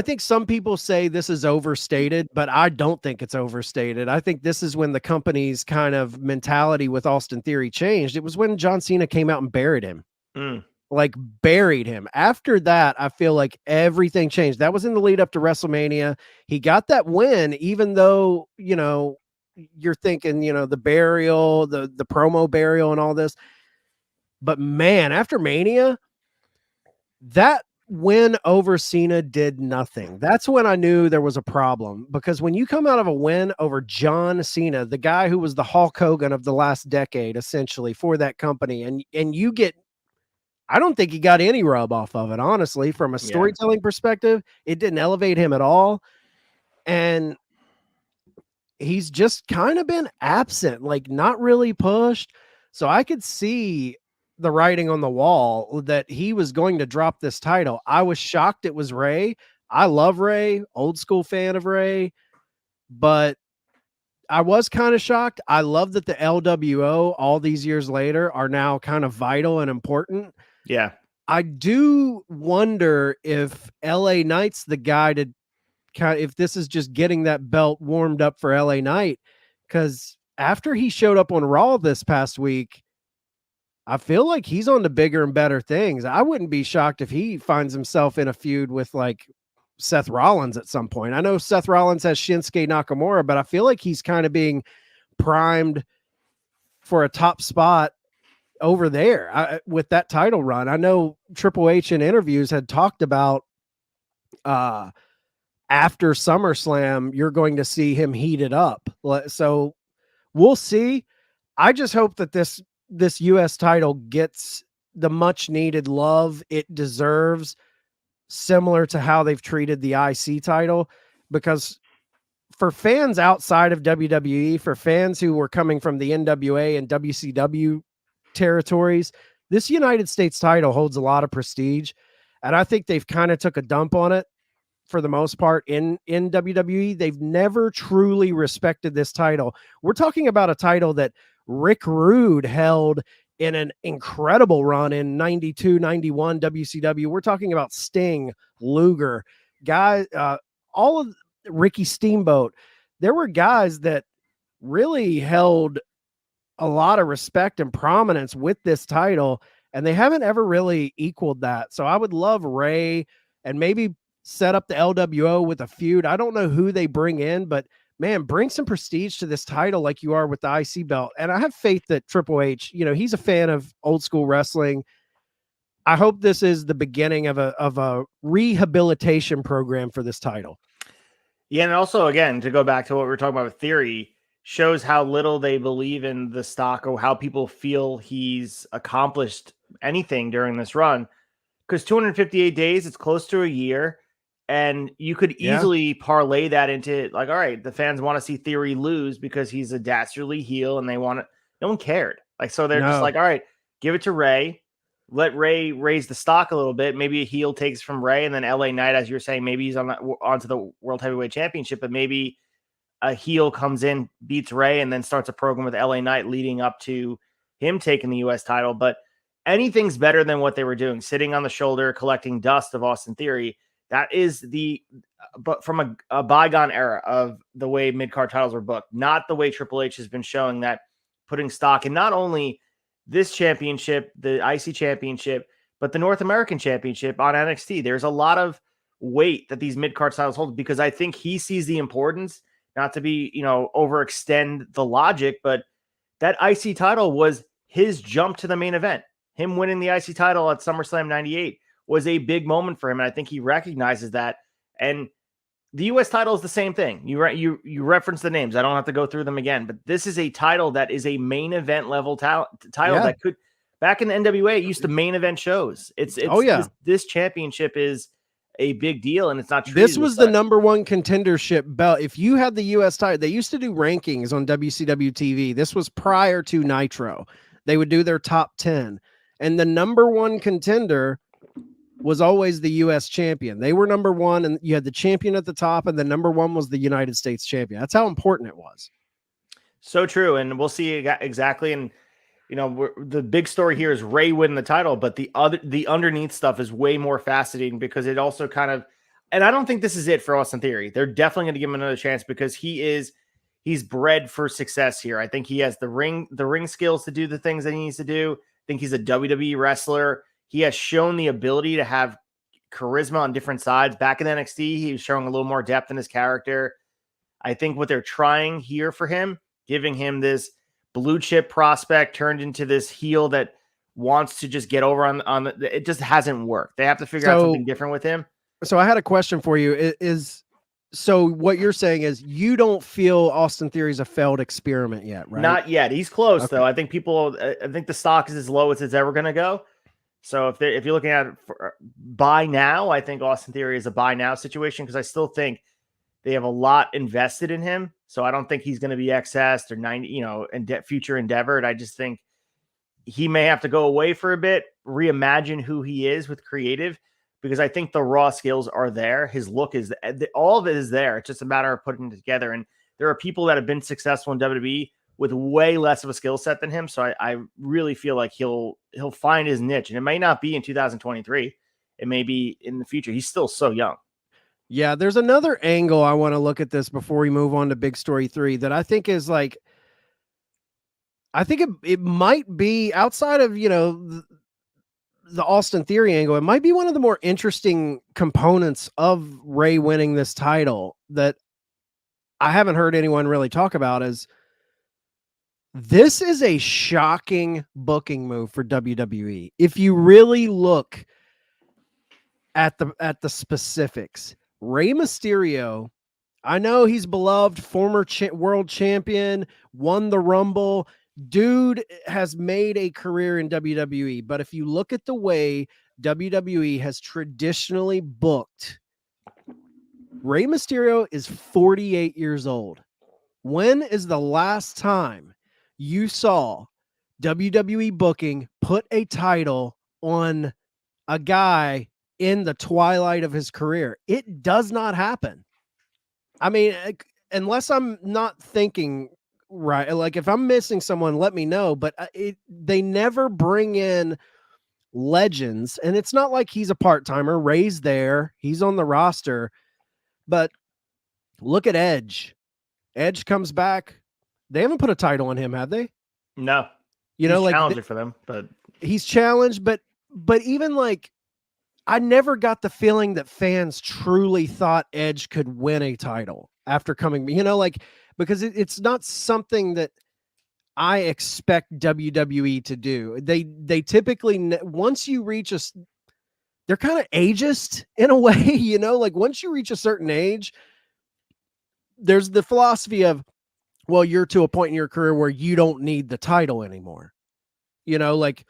think some people say this is overstated, but I don't think it's overstated. I think this is when the company's kind of mentality with Austin Theory changed. It was when John Cena came out and buried him. Like buried him. After that, I feel like everything changed. That was in the lead up to WrestleMania. He got that win, even though, you're thinking, the burial, the promo burial and all this. But man, after Mania, that win over Cena did nothing. That's when I knew there was a problem, because when you come out of a win over John Cena, the guy who was the Hulk Hogan of the last decade, essentially, for that company, and you get, I don't think he got any rub off of it, honestly, from a storytelling perspective. It didn't elevate him at all. And he's just kind of been absent, like not really pushed. So I could see the writing on the wall that he was going to drop this title. I was shocked it was Rey. I love Rey, old school fan of Rey, but I was kind of shocked. I love that the LWO all these years later are now kind of vital and important. Yeah. I do wonder if LA Knight's the guy to if this is just getting that belt warmed up for LA Knight, because after he showed up on Raw this past week, I feel like he's on to bigger and better things. I wouldn't be shocked if he finds himself in a feud with like Seth Rollins at some point. I know Seth Rollins has Shinsuke Nakamura, but I feel like he's kind of being primed for a top spot over there with that title run. I know Triple H in interviews had talked about after SummerSlam, you're going to see him heated up. So we'll see. I just hope that this US title gets the much needed love it deserves, similar to how they've treated the IC title, because for fans outside of WWE, for fans who were coming from the NWA and WCW territories, this United States title holds a lot of prestige. And I think they've kind of took a dump on it for the most part in WWE. They've never truly respected this title. We're talking about a title that Rick Rude held in an incredible run in 92, 91 WCW. We're talking about Sting, Luger, guys, all of Ricky Steamboat. There were guys that really held a lot of respect and prominence with this title, and they haven't ever really equaled that. So I would love Rey and maybe set up the LWO with a feud. I don't know who they bring in, but man, bring some prestige to this title like you are with the IC belt. And I have faith that Triple H, he's a fan of old school wrestling. I hope this is the beginning of a rehabilitation program for this title. Yeah, and also, again, to go back to what we were talking about with Theory, shows how little they believe in the stock or how people feel he's accomplished anything during this run. Because 258 days, it's close to a year. And you could easily parlay that into like, all right, the fans want to see Theory lose because he's a dastardly heel and they want it. No one cared. Like, so they're just like, all right, give it to Rey. Let Rey raise the stock a little bit. Maybe a heel takes from Rey, and then LA Knight, as you're saying, maybe he's onto the World Heavyweight Championship, but maybe a heel comes in, beats Rey, and then starts a program with LA Knight leading up to him taking the US title. But anything's better than what they were doing, sitting on the shoulder, collecting dust of Austin Theory. That is but from a bygone era of the way mid-card titles were booked, not the way Triple H has been showing that, putting stock in not only this championship, the IC championship, but the North American championship on NXT. There's a lot of weight that these mid-card titles hold because I think he sees the importance, not to be, overextend the logic, but that IC title was his jump to the main event. Him winning the IC title at SummerSlam 98 was a big moment for him. And I think he recognizes that. And the US title is the same thing. You reference the names. I don't have to go through them again, but this is a title that is a main event level title that could, back in the NWA, it used to main event shows. This championship is a big deal, and it's not. This was the number one contendership belt. If you had the US title, they used to do rankings on WCW TV. This was prior to Nitro. They would do their top 10, and the number one contender was always the US champion. They were number one, and you had the champion at the top, and the number one was the United States champion. That's how important it was. So true. And we'll see exactly. And, the big story here is Rey winning the title, but the underneath stuff is way more fascinating because it also kind of, and I don't think this is it for Austin Theory. They're definitely going to give him another chance because he's bred for success here. I think he has the ring skills to do the things that he needs to do. I think he's a WWE wrestler. He has shown the ability to have charisma on different sides. Back in NXT, he was showing a little more depth in his character. I think what they're trying here for him, giving him this blue chip prospect turned into this heel that wants to just get over on it just hasn't worked. They have to figure out something different with him. So I had a question for you. So what you're saying is you don't feel Austin Theory's a failed experiment yet, right? Not yet. He's close though. I think the stock is as low as it's ever going to go. So if you're looking at it for buy now, I think Austin Theory is a buy now situation because I still think they have a lot invested in him. So I don't think he's going to be accessed or future endeavored. I just think he may have to go away for a bit, reimagine who he is with creative, because I think the raw skills are there. His look is all of it is there. It's just a matter of putting it together. And there are people that have been successful in WWE with way less of a skill set than him. So I really feel like he'll find his niche, and it may not be in 2023. It may be in the future. He's still so young. Yeah. There's another angle I want to look at this before we move on to Big Story 3 that I think is like, I think it might be outside of, the Austin Theory angle. It might be one of the more interesting components of Rey winning this title that I haven't heard anyone really talk about is, this is a shocking booking move for WWE. If you really look at the specifics, Rey Mysterio, I know he's beloved, former world champion, won the Rumble. Dude has made a career in WWE, but if you look at the way WWE has traditionally booked, Rey Mysterio is 48 years old. When is the last time you saw WWE booking put a title on a guy in the twilight of his career? It does not happen. I mean, unless I'm not thinking right, like if I'm missing someone, let me know, but they never bring in legends, and it's not like he's a part-timer. Rey's there, he's on the roster, but look at Edge. Edge comes back. They haven't put a title on him, have they? No, You he's know, like challenging for them, but he's challenged, but even like I never got the feeling that fans truly thought Edge could win a title after coming, you know, like because it's not something that I expect WWE to do. They typically once you reach they're kind of ageist in a way, you know, like once you reach a certain age, there's the philosophy of, well, you're to a point in your career where you don't need the title anymore. You know, like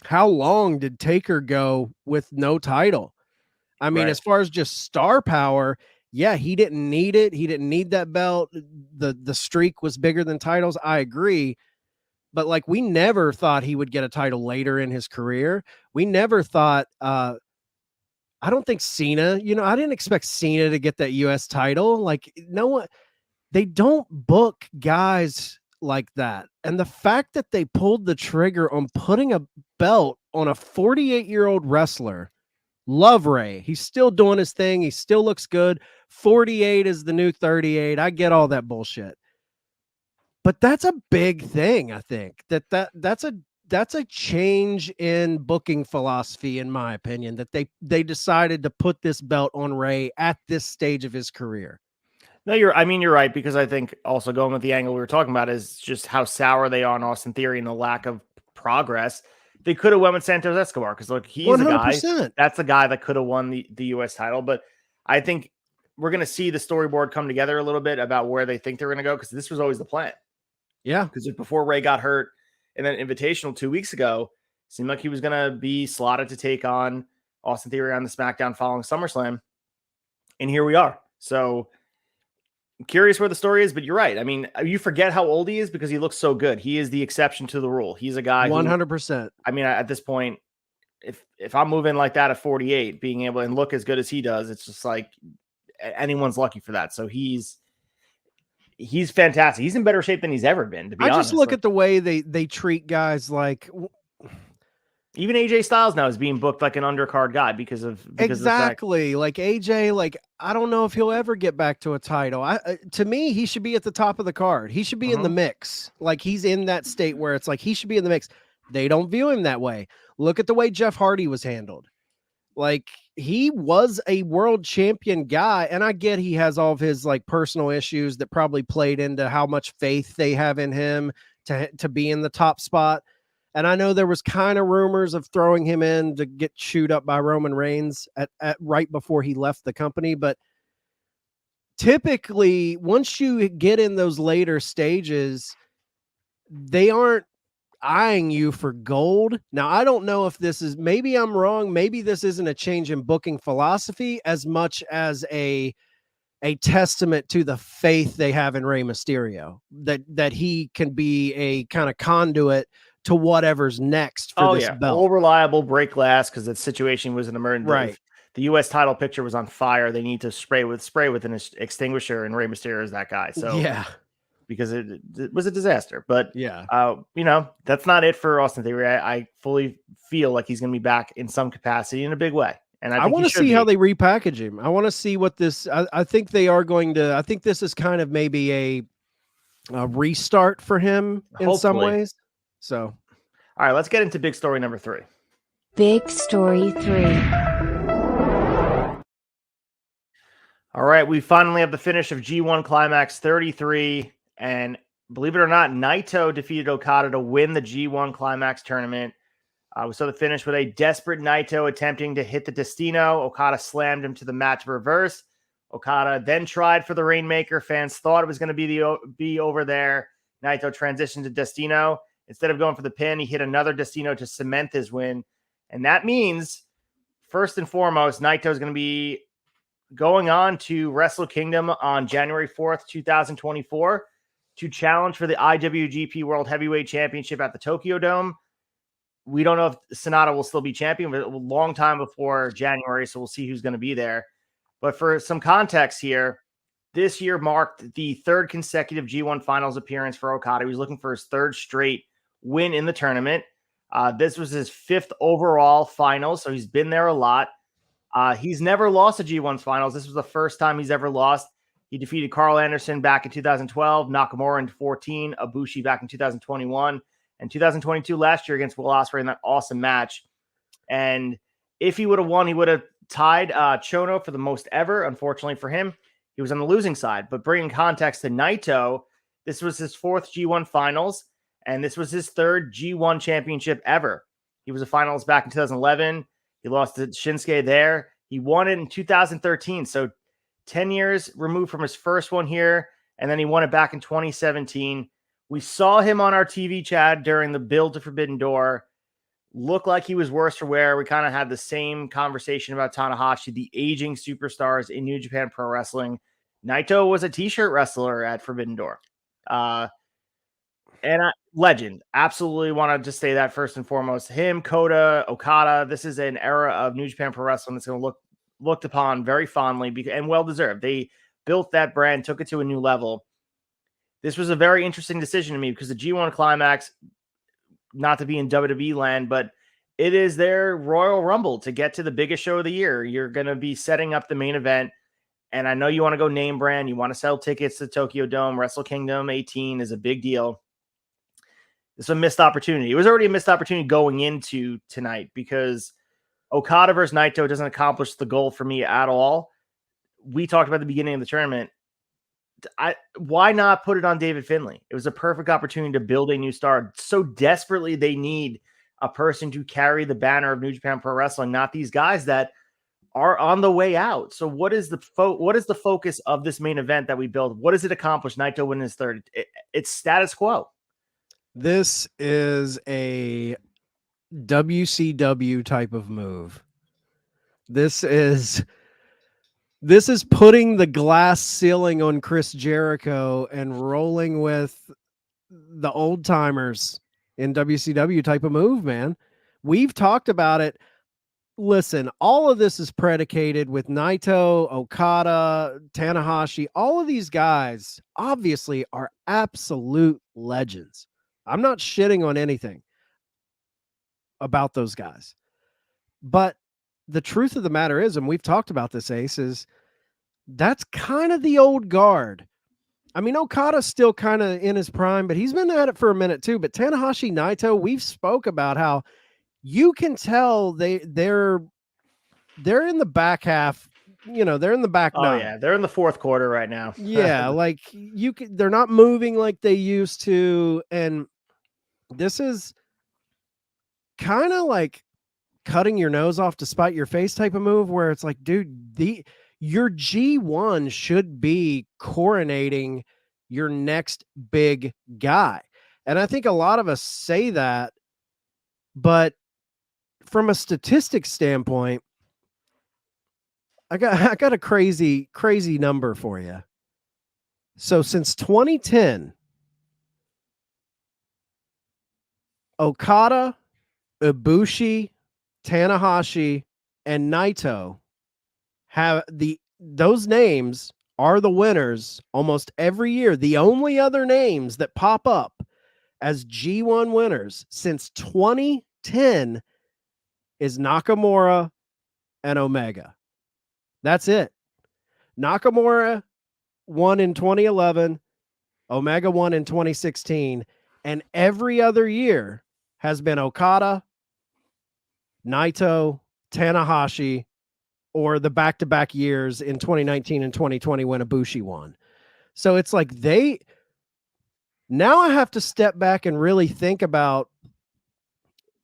how long did Taker go with no title? I mean, right. as far as just star power, yeah, he didn't need it. He didn't need that belt. The streak was bigger than titles. I agree. But like we never thought he would get a title later in his career. We never thought I don't think Cena, you know, I didn't expect Cena to get that US title. Like no one, they don't book guys like that. And the fact that they pulled the trigger on putting a belt on a 48-year-old wrestler, love Ray. He's still doing his thing. He still looks good. 48 is the new 38. I get all that bullshit. But that's a big thing, I think. That's a change in booking philosophy, in my opinion, that they decided to put this belt on Ray at this stage of his career. No, you're right, because I think also going with the angle we were talking about is just how sour they are on Austin Theory and the lack of progress. They could have went with Santos Escobar because look, he's 100%. a guy. That's the guy that could have won the US title. But I think we're going to see the storyboard come together a little bit about where they think they're going to go, because this was always the plan. Yeah. Because before Ray got hurt in that Invitational 2 weeks ago, it seemed like he was going to be slotted to take on Austin Theory on the SmackDown following SummerSlam. And here we are. So I'm curious where the story is, but you're right. I mean, you forget how old he is because he looks so good. He is the exception to the rule. He's a guy 100%. I mean, at this point, if I'm moving like that at 48, being able to look as good as he does, it's just like anyone's lucky for that. So he's fantastic. He's in better shape than he's ever been, to be honest. I just look at the way they treat guys like even AJ Styles now is being booked like an undercard guy because exactly like AJ. Like I don't know if he'll ever get back to a title. To me, he should be at the top of the card. He should be in the mix. Like he's in that state where it's like he should be in the mix. They don't view him that way. Look at the way Jeff Hardy was handled. Like he was a world champion guy, and I get he has all of his like personal issues that probably played into how much faith they have in him to be in the top spot. And I know there was kind of rumors of throwing him in to get chewed up by Roman Reigns at right before he left the company. But typically, once you get in those later stages, they aren't eyeing you for gold. Now, I don't know if this is, maybe I'm wrong. Maybe this isn't a change in booking philosophy as much as a testament to the faith they have in Rey Mysterio, that he can be a kind of conduit to whatever's next for this belt. All reliable, break glass, because the situation was an emergency. Right. The U.S. title picture was on fire. They need to spray with an extinguisher, and Rey Mysterio is that guy. So yeah, because it was a disaster. But yeah, you know, that's not it for Austin Theory. I fully feel like he's going to be back in some capacity in a big way. And I want to see how they repackage him. I want to see what this. I think they are going to. I think this is kind of maybe a restart for him in some ways. So, all right, let's get into big story number 3. Big story 3. All right, we finally have the finish of G1 Climax 33, and believe it or not, Naito defeated Okada to win the G1 Climax tournament. We saw the finish with a desperate Naito attempting to hit the Destino. Okada slammed him to the mat to reverse. Okada then tried for the Rainmaker. Fans thought it was going to be over there. Naito transitioned to Destino. Instead of going for the pin, he hit another Destino to cement his win. And that means, first and foremost, Naito is going to be going on to Wrestle Kingdom on January 4th, 2024 to challenge for the IWGP World Heavyweight Championship at the Tokyo Dome. We don't know if Sonata will still be champion, but a long time before January, so we'll see who's going to be there. But for some context here, this year marked the third consecutive G1 Finals appearance for Okada. He was looking for his third straight win in the tournament. This was his 5th overall finals, so he's been there a lot. He's never lost a G1 Finals. This was the first time he's ever lost. He defeated Carl Anderson back in 2012, Nakamura in 14, Ibushi back in 2021, and 2022 last year against Will Ospreay in that awesome match. And if he would have won, he would have tied Chono for the most ever. Unfortunately for him, he was on the losing side. But bringing context to Naito, this was his 4th G1 finals, and this was his 3rd G1 championship ever. He was a finalist back in 2011. He lost to Shinsuke there. He won it in 2013. So 10 years removed from his first one here, and then he won it back in 2017. We saw him on our TV, Chad, during the build to Forbidden Door. Looked like he was worse for wear. We kind of had the same conversation about Tanahashi, the aging superstars in New Japan Pro Wrestling. Naito was a t-shirt wrestler at Forbidden Door. Legend. Absolutely want to just say that first and foremost. Him, Kota, Okada, this is an era of New Japan Pro Wrestling that's going to looked upon very fondly and well-deserved. They built that brand, took it to a new level. This was a very interesting decision to me because the G1 Climax, not to be in WWE land, but it is their Royal Rumble to get to the biggest show of the year. You're going to be setting up the main event. And I know you want to go name brand. You want to sell tickets to Tokyo Dome. Wrestle Kingdom 18 is a big deal. It's a missed opportunity. It was already a missed opportunity going into tonight because Okada versus Naito doesn't accomplish the goal for me at all. We talked about at the beginning of the tournament. Why not put it on David Finlay? It was a perfect opportunity to build a new star. So desperately they need a person to carry the banner of New Japan Pro Wrestling, not these guys that are on the way out. So what is the focus of this main event that we built? What does it accomplish? Naito winning his 3rd. It's status quo. This is a WCW type of move. This is putting the glass ceiling on Chris Jericho and rolling with the old timers in WCW type of move, man. We've talked about it. Listen, all of this is predicated with Naito, Okada, Tanahashi. All of these guys obviously are absolute legends. I'm not shitting on anything about those guys. But the truth of the matter is, and we've talked about this, Ace, is that's kind of the old guard. I mean, Okada's still kind of in his prime, but he's been at it for a minute too. But Tanahashi, Naito, we've spoke about how you can tell they're in the back half. You know, they're in the back. Oh yeah, they're in the 4th quarter right now. Yeah, like they're not moving like they used to, and this is kind of like cutting your nose off to spite your face type of move where it's like, dude, your G1 should be coronating your next big guy. And I think a lot of us say that, but from a statistics standpoint, I got a crazy number for you. So since 2010, Okada, Ibushi, Tanahashi, and Naito have those names are the winners almost every year. The only other names that pop up as G1 winners since 2010 is Nakamura and Omega. That's it. Nakamura won in 2011, Omega won in 2016, and every other year has been Okada, Naito, Tanahashi, or the back-to-back years in 2019 and 2020 when Ibushi won. So it's like now I have to step back and really think about,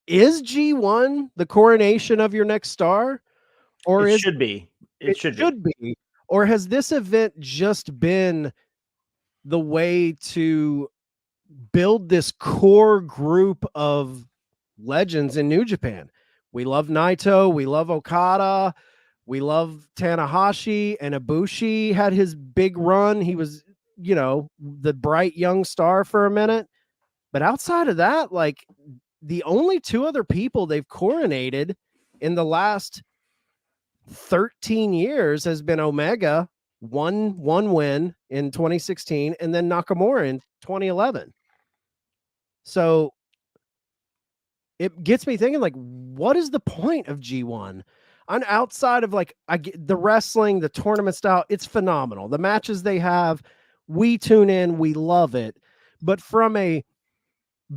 is G1 the coronation of your next star? Or it should be. It should be. Or has this event just been the way to build this core group of legends in New Japan? We love Naito. We love Okada. We love Tanahashi, and Ibushi had his big run. He was, the bright young star for a minute. But outside of that, like, the only 2 other people they've coronated in the last 13 years has been Omega, one win in 2016, and then Nakamura in 2011. So it gets me thinking, like, what is the point of G1? on outside of like I get the wrestling, the tournament style, it's phenomenal. The matches they have, we tune in, we love it. But from a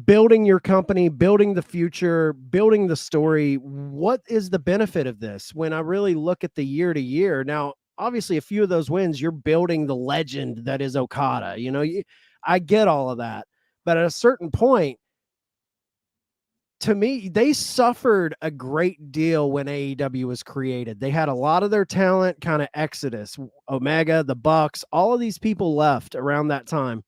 building your company, building the future, building the story, what is the benefit of this when I really look at the year to year? Now, obviously, a few of those wins, you're building the legend that is Okada. You know, I get all of that. But at a certain point, to me, they suffered a great deal when AEW was created. They had a lot of their talent kind of exodus. Omega, the Bucks, all of these people left around that time.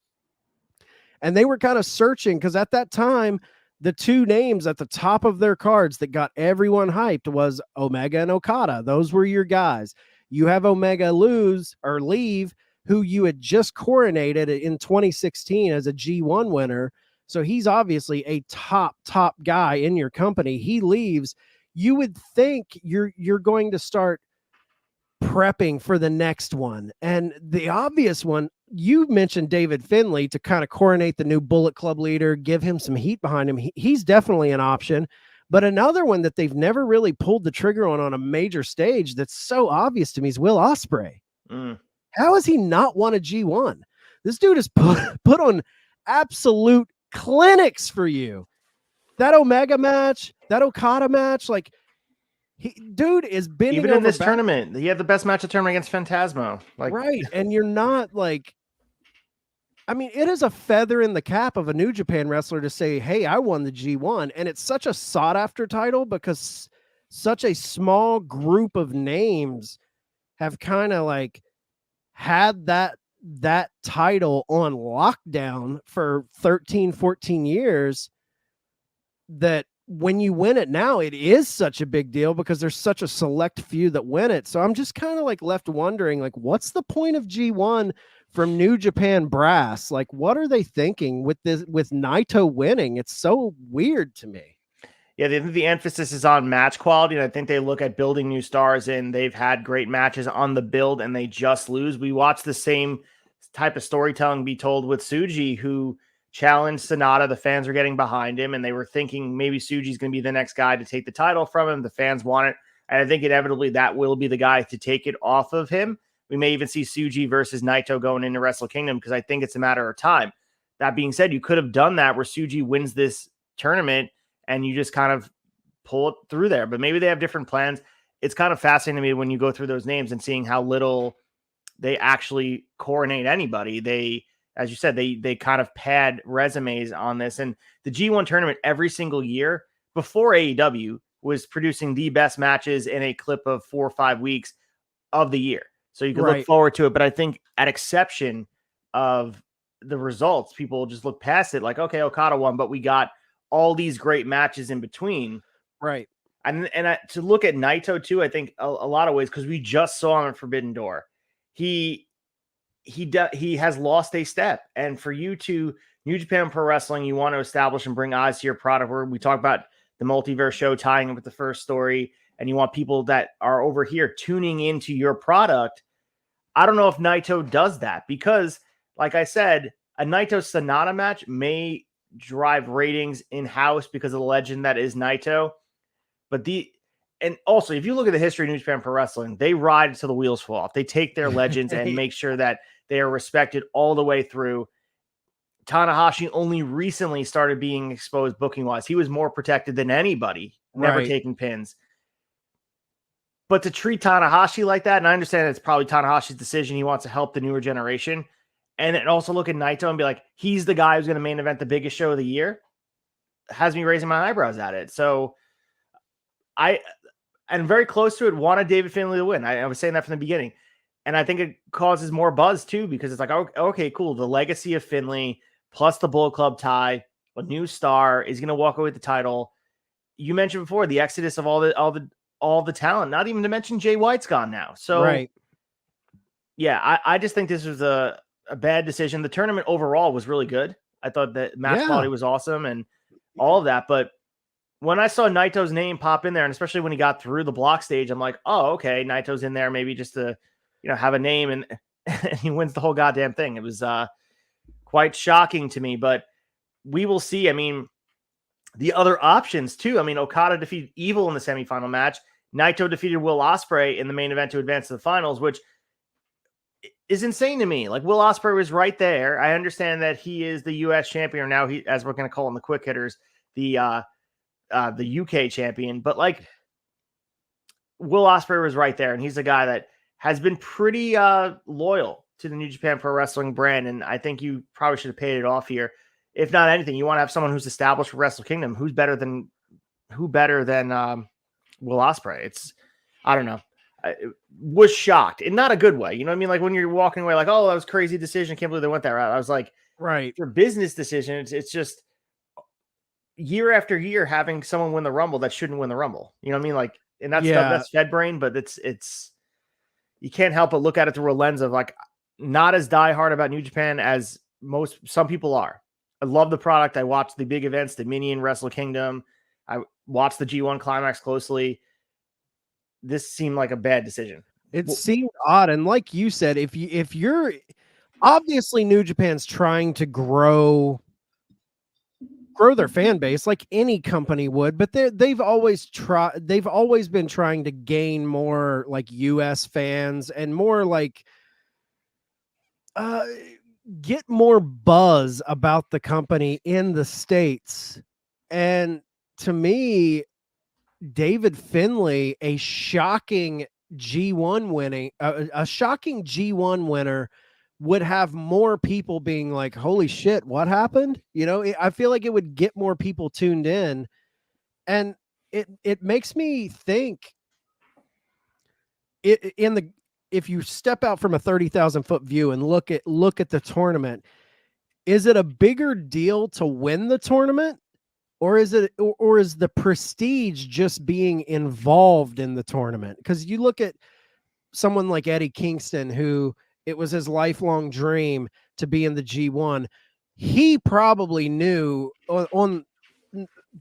And they were kind of searching because at that time, the two names at the top of their cards that got everyone hyped was Omega and Okada. Those were your guys. You have Omega lose or leave, who you had just coronated in 2016 as a G1 winner. So he's obviously a top guy in your company. He leaves. You would think you're going to start prepping for the next one. And the obvious one, you mentioned David Finlay to kind of coronate the new Bullet Club leader, give him some heat behind him. He's definitely an option. But another one that they've never really pulled the trigger on a major stage that's so obvious to me is Will Ospreay. How has he not won a G1? This dude has put on absolute clinics for you. That Omega match, that Okada match, like dude is bending even in over this back- tournament. He had the best match of tournament against Phantasmo. Like, right. And you're not like, I mean, it is a feather in the cap of a New Japan wrestler to say, hey, I won the G1. And it's such a sought after title because such a small group of names have kind of like had that title on lockdown for 13, 14 years, that when you win it now, it is such a big deal because there's such a select few that win it. So I'm just kind of like left wondering, like, what's the point of G1 from New Japan brass? Like, what are they thinking with this, with Naito winning? It's so weird to me. Yeah, the emphasis is on match quality, and I think they look at building new stars, and they've had great matches on the build, and they just lose. We watch the same type of storytelling be told with Tsuji, who challenged Sonata. The fans were getting behind him, and they were thinking maybe Tsuji's going to be the next guy to take the title from him. The fans want it, and I think inevitably that will be the guy to take it off of him. We may even see Tsuji versus Naito going into Wrestle Kingdom because I think it's a matter of time. That being said, you could have done that where Tsuji wins this tournament and you just kind of pull it through there. But maybe they have different plans. It's kind of fascinating to me when you go through those names and seeing how little they actually coronate anybody. They, as you said, they kind of pad resumes on this. And the G1 tournament every single year before AEW was producing the best matches in a clip of 4 or 5 weeks of the year. So you can look forward to it. But I think at exception of the results, people just look past it like, okay, Okada won, but we got all these great matches in between. Right. And to look at Naito too, I think a lot of ways, because we just saw him at Forbidden Door. He has lost a step. And for you to New Japan Pro Wrestling, you want to establish and bring eyes to your product, where we talk about the multiverse show tying in with the first story, and you want people that are over here tuning into your product. I don't know if Naito does that because, like I said, a Naito Sonata match may drive ratings in-house because of the legend that is Naito. And also, if you look at the history of New Japan Pro Wrestling, they ride till the wheels fall off. They take their legends and make sure that they are respected all the way through. Tanahashi only recently started being exposed booking-wise. He was more protected than anybody, never taking pins. But to treat Tanahashi like that, and I understand it's probably Tanahashi's decision. He wants to help the newer generation. And then also look at Naito and be like, he's the guy who's going to main event the biggest show of the year, has me raising my eyebrows at it. So I'm very close to it. Wanted David Finlay to win. I was saying that from the beginning. And I think it causes more buzz too, because it's like, okay, cool. The legacy of Finlay plus the Bullet Club tie, a new star is going to walk away with the title. You mentioned before the exodus of all the talent, not even to mention Jay White's gone now. So yeah, I just think this was a bad decision. The tournament overall was really good. I thought that match quality was awesome and all of that. But when I saw Naito's name pop in there, and especially when he got through the block stage, I'm like, oh, okay, Naito's in there maybe just to, have a name, and he wins the whole goddamn thing. It was quite shocking to me, but we will see. I mean, the other options too. I mean, Okada defeated Evil in the semifinal match. Naito defeated Will Ospreay in the main event to advance to the finals, which is insane to me. Like, Will Ospreay was right there. I understand that he is the U.S. champion now. He, as we're going to call him, the quick hitters, the UK champion. But like, Will Ospreay was right there, and he's a guy that has been pretty loyal to the New Japan Pro Wrestling brand. And I think you probably should have paid it off here. If not anything, you want to have someone who's established for Wrestle Kingdom. Who better than Will Ospreay? It's, I don't know. I was shocked, in not a good way. You know what I mean? Like, when you're walking away, like, oh, that was a crazy decision. I can't believe they went that route. I was like, right. For business decision, it's just year after year having someone win the Rumble that shouldn't win the Rumble. You know what I mean? Like, and that's Fed brain, but it's you can't help but look at it through a lens of like, not as diehard about New Japan as some people are. I love the product. I watch the big events, Dominion, Wrestle Kingdom. I watch the G1 Climax closely. This seemed like a bad decision. It seemed odd. And like you said, if you're obviously, New Japan's trying to grow their fan base like any company would, but they've always been trying to gain more like US fans and more like get more buzz about the company in the States. And to me, David Finlay, a shocking G1 winner, would have more people being like, holy shit, what happened? You know, I feel like it would get more people tuned in. And it makes me think if you step out from a 30,000 foot view and look at the tournament, is it a bigger deal to win the tournament? Or is the prestige just being involved in the tournament? Because you look at someone like Eddie Kingston, who it was his lifelong dream to be in the G1. He probably knew on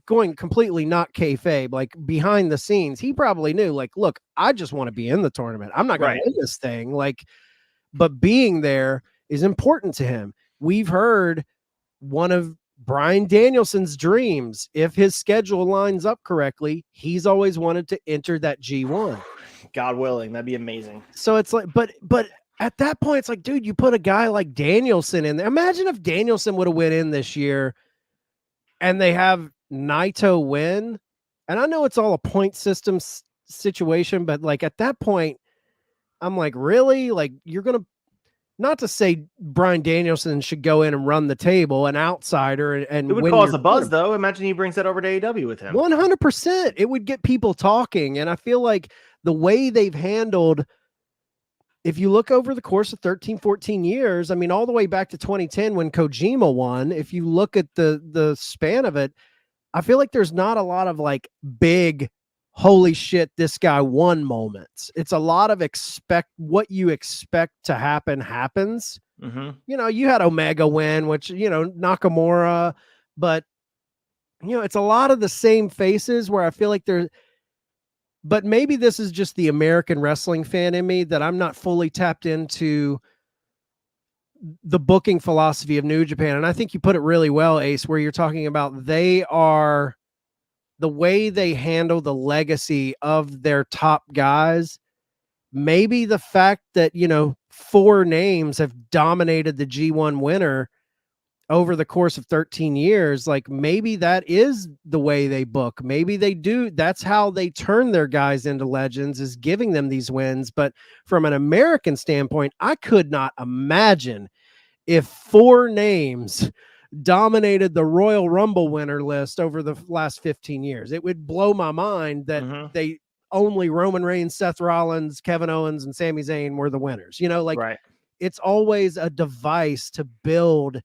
going completely not kayfabe, like behind the scenes, he probably knew, like, look, I just want to be in the tournament. I'm not going to win this thing. Like, but being there is important to him. We've heard one of Bryan Danielson's dreams, if his schedule lines up correctly, he's always wanted to enter that G1. God willing, that'd be amazing. So it's like, but at that point, it's like, dude, you put a guy like Danielson in there. Imagine if Danielson would have went in this year and they have Naito win. And I know it's all a point system situation, but like at that point, I'm like, really? Like, you're going to, not to say Bryan Danielson should go in and run the table, an outsider, and it would cause a buzz, though. Imagine he brings that over to AEW with him. 100%. It would get people talking. And I feel like the way they've handled, if you look over the course of 13, 14 years, I mean, all the way back to 2010 when Kojima won, if you look at the span of it, I feel like there's not a lot of like big, holy shit, this guy won moments. It's a lot of what you expect to happen happens. Mm-hmm. You know, you had Omega win, which, you know, Nakamura, but, you know, it's a lot of the same faces where I feel like but maybe this is just the American wrestling fan in me, that I'm not fully tapped into the booking philosophy of New Japan. And I think you put it really well, Ace, where you're talking about the way they handle the legacy of their top guys. Maybe the fact that, you know, 4 names have dominated the G1 winner over the course of 13 years, like maybe that is the way they book. Maybe they do. That's how they turn their guys into legends, is giving them these wins. But from an American standpoint, I could not imagine if 4 names dominated the Royal Rumble winner list over the last 15 years. It would blow my mind that they only Roman Reigns, Seth Rollins, Kevin Owens, and Sami Zayn were the winners. You know, like it's always a device to build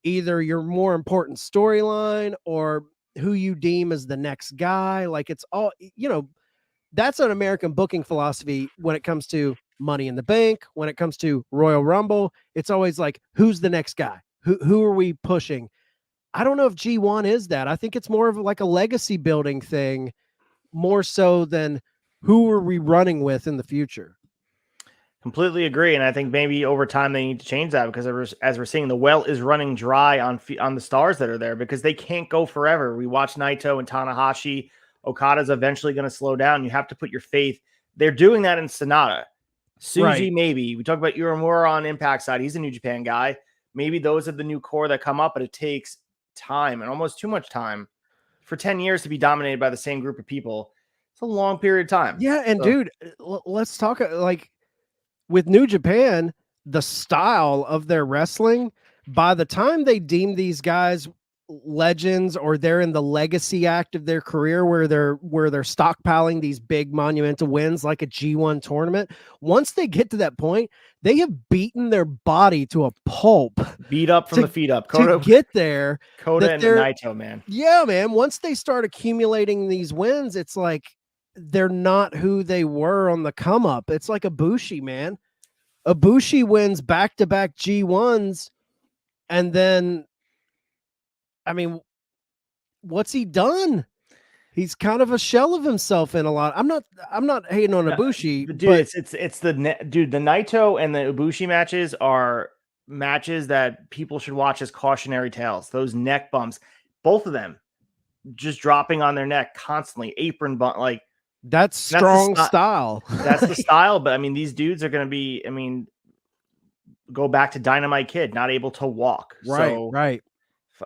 either your more important storyline or who you deem as the next guy. Like it's all, you know, that's an American booking philosophy when it comes to Money in the Bank, when it comes to Royal Rumble. It's always like, who's the next guy? Who are we pushing? I don't know if G1 is that. I think it's more of like a legacy building thing, more so than who are we running with in the future. Completely agree, and I think maybe over time they need to change that, because as we're seeing, the well is running dry on the stars that are there, because they can't go forever. We watched Naito and Tanahashi Okada's eventually going to slow down. You have to put your faith. They're doing that in Sonata. Suji, Right. maybe. We talk about Uemura on Impact side. He's a New Japan guy. Maybe those are the new core that come up, but it takes time and almost too much time for 10 years to be dominated by the same group of people. It's a long period of time. Yeah, and dude, let's talk like with New Japan, the style of their wrestling, by the time they deem these guys legends or they're in the legacy act of their career where they're stockpiling these big monumental wins like a G1 tournament, once they get to that point, they have beaten their body to a pulp. Beat up from the feet up. To get there. Kota and Naito, man. Yeah, man. Once they start accumulating these wins, it's like they're not who they were on the come up. It's like Ibushi, man. Ibushi wins back-to-back G1s, and then, I mean, what's he done? He's kind of a shell of himself in a lot. I'm not hating on Ibushi, dude. But it's the Naito and the Ibushi matches are matches that people should watch as cautionary tales. Those neck bumps, both of them, just dropping on their neck constantly, apron bump, like. That's strong style. That's the style. But I mean, these dudes are going to be, I mean, go back to Dynamite Kid, not able to walk. Right. So, right.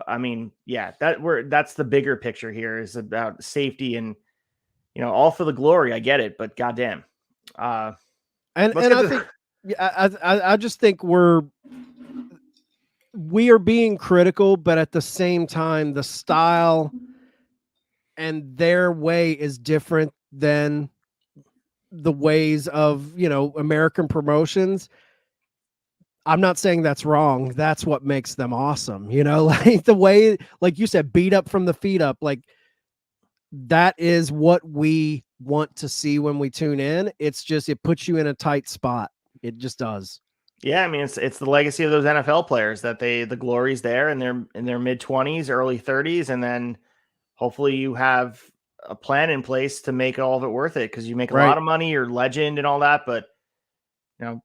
I mean, yeah, that's the bigger picture here is about safety and, all for the glory. I get it, but goddamn. And I think, I just think we are being critical, but at the same time, the style and their way is different than the ways of, American promotions. I'm not saying that's wrong. That's what makes them awesome. Like the way, like you said, beat up from the feet up, like that is what we want to see when we tune in. It's just, it puts you in a tight spot. It just does. Yeah. I mean, it's the legacy of those NFL players that the glory's there in their mid 20s, early 30s. And then hopefully you have a plan in place to make all of it worth it. Cause you make a lot of money, you're legend and all that, but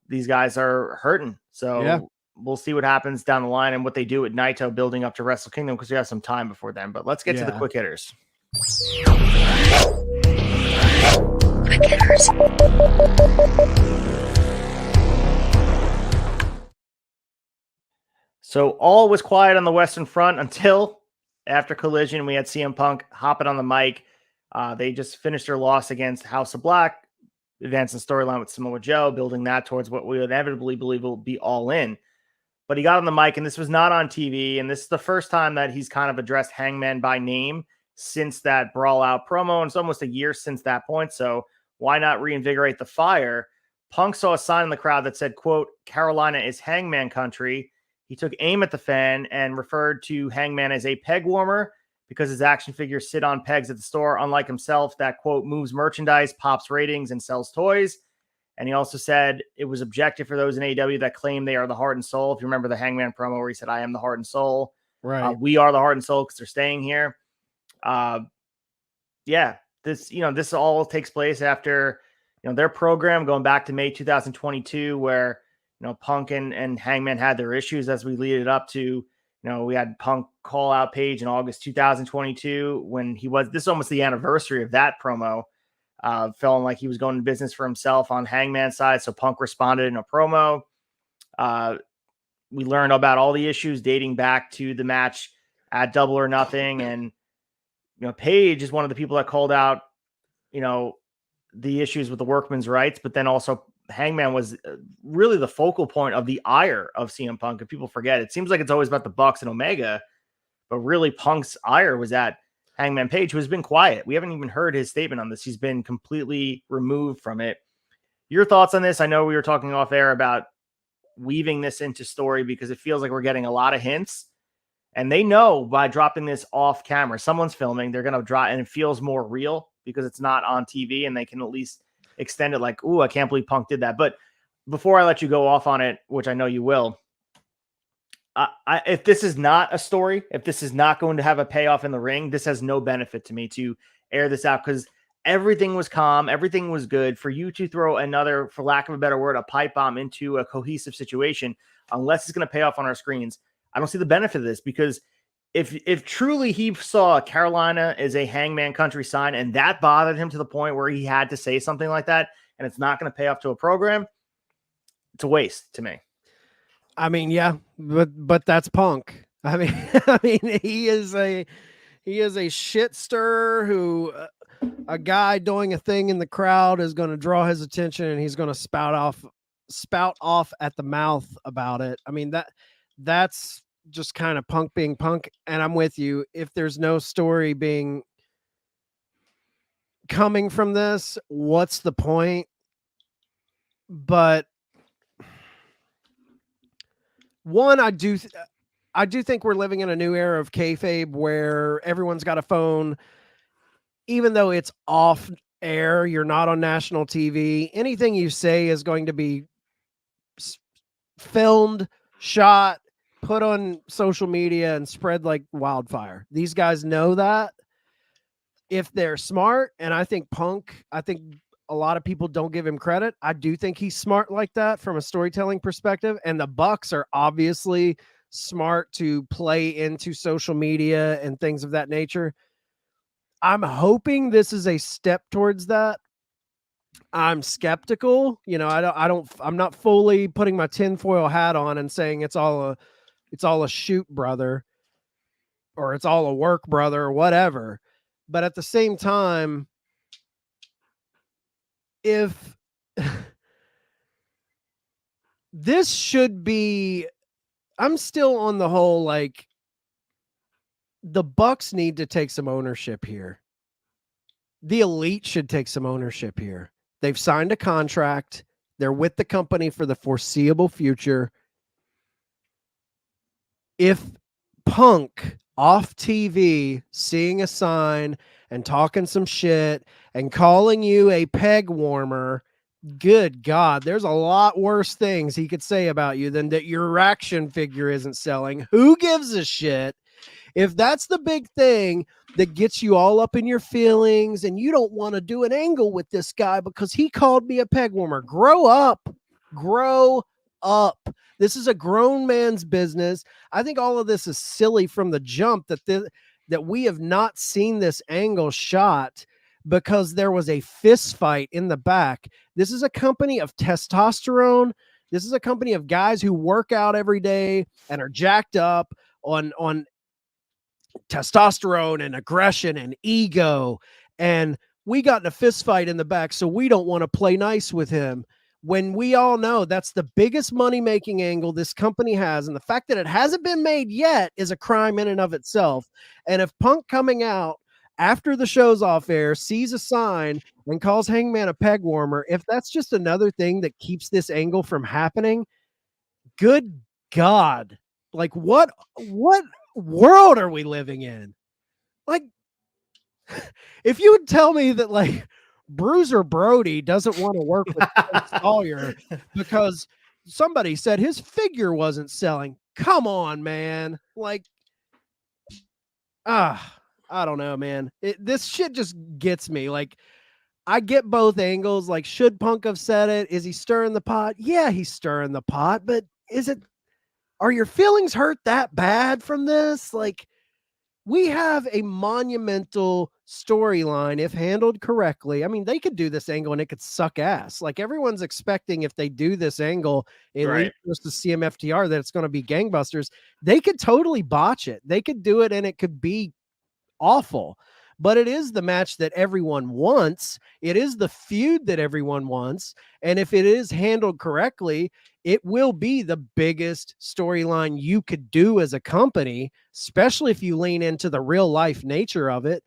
these guys are hurting. So we'll see what happens down the line and what they do at Naito building up to Wrestle Kingdom, because we have some time before then. But let's get to the quick hitters. Quick hitters. So all was quiet on the Western Front until after Collision. We had CM Punk hopping on the mic. They just finished their loss against House of Black, advancing storyline with Samoa Joe, building that towards what we inevitably believe will be All In. But he got on the mic, and this was not on TV, and this is the first time that he's kind of addressed Hangman by name since that Brawl Out promo, and it's almost a year since that point, so why not reinvigorate the fire? Punk saw a sign in the crowd that said, quote, "Carolina is Hangman country." He took aim at the fan and referred to Hangman as a peg warmer because his action figures sit on pegs at the store, unlike himself, that, quote, moves merchandise, pops ratings, and sells toys. And he also said it was objective for those in AEW that claim they are the heart and soul. If you remember the Hangman promo where he said, "I am the heart and soul." Right. We are the heart and soul because they're staying here. This all takes place after, their program going back to May 2022, where, Punk and Hangman had their issues as we lead it up to, we had Punk call out Page in August 2022 when this is almost the anniversary of that promo. Feeling like he was going to business for himself on Hangman's side. So Punk responded in a promo. We learned about all the issues dating back to the match at Double or Nothing. And, Page is one of the people that called out, the issues with the workman's rights, but then also Hangman was really the focal point of the ire of CM Punk. If people forget, it seems like it's always about the Bucks and Omega, but really Punk's ire was at Hangman Page, who has been quiet. We haven't even heard his statement on this. He's been completely removed from it. Your thoughts on this? I know we were talking off air about weaving this into story because it feels like we're getting a lot of hints, and they know by dropping this off camera, someone's filming, they're going to drop, and it feels more real because it's not on TV, and they can at least extend it like, "Ooh, I can't believe Punk did that." But before I let you go off on it, which I know you will, if this is not a story, if this is not going to have a payoff in the ring, this has no benefit to me to air this out, because everything was calm, everything was good. For you to throw another, for lack of a better word, a pipe bomb into a cohesive situation, unless it's going to pay off on our screens, I don't see the benefit of this, because if truly he saw Carolina as a Hangman Country sign and that bothered him to the point where he had to say something like that, and it's not going to pay off to a program, it's a waste to me. I mean, yeah, but that's Punk. I mean, I mean, he is a shit stirrer who a guy doing a thing in the crowd is going to draw his attention, and he's going to spout off at the mouth about it. I mean, that's just kind of Punk being Punk. And I'm with you. If there's no story coming from this, what's the point? But one, I do think we're living in a new era of kayfabe where everyone's got a phone, even though it's off air, you're not on national TV. Anything you say is going to be filmed, shot, put on social media, and spread like wildfire. These guys know that. If they're smart, and I think a lot of people don't give him credit. I do think he's smart like that from a storytelling perspective. And the Bucks are obviously smart to play into social media and things of that nature. I'm hoping this is a step towards that. I'm skeptical. You know, I'm not fully putting my tinfoil hat on and saying it's all a shoot, brother, or it's all a work, brother, or whatever. But at the same time, if this should be, I'm still on the whole, like, the Bucks need to take some ownership here. The Elite should take some ownership here. They've signed a contract. They're with the company for the foreseeable future. If Punk off TV, seeing a sign and talking some shit and calling you a peg warmer, good God, there's a lot worse things he could say about you than that your action figure isn't selling. Who gives a shit? If that's the big thing that gets you all up in your feelings and you don't want to do an angle with this guy because he called me a peg warmer, grow up. Grow up. This is a grown man's business. I think all of this is silly from the jump that we have not seen this angle shot because there was a fist fight in the back. This is a company of testosterone. This is a company of guys who work out every day and are jacked up on testosterone and aggression and ego. And we got in a fist fight in the back, so we don't want to play nice with him. When we all know that's the biggest money-making angle this company has, and the fact that it hasn't been made yet is a crime in and of itself. And if Punk coming out after the show's off air sees a sign and calls Hangman a peg warmer, if that's just another thing that keeps this angle from happening, good God. Like, what world are we living in? Like, if you would tell me that, like, Bruiser Brody doesn't want to work with Sawyer because somebody said his figure wasn't selling. Come on, man. Like, I don't know, man. This shit just gets me. Like, I get both angles. Like, should Punk have said it? Is he stirring the pot? Yeah, he's stirring the pot, but are your feelings hurt that bad from this? Like, we have a monumental storyline if handled correctly. I mean, they could do this angle and it could suck ass. Like, everyone's expecting if they do this angle in Right. versus CMFTR that it's going to be gangbusters. They could totally botch it. They could do it and it could be awful. But it is the match that everyone wants. It is the feud that everyone wants. And if it is handled correctly, it will be the biggest storyline you could do as a company, especially if you lean into the real life nature of it.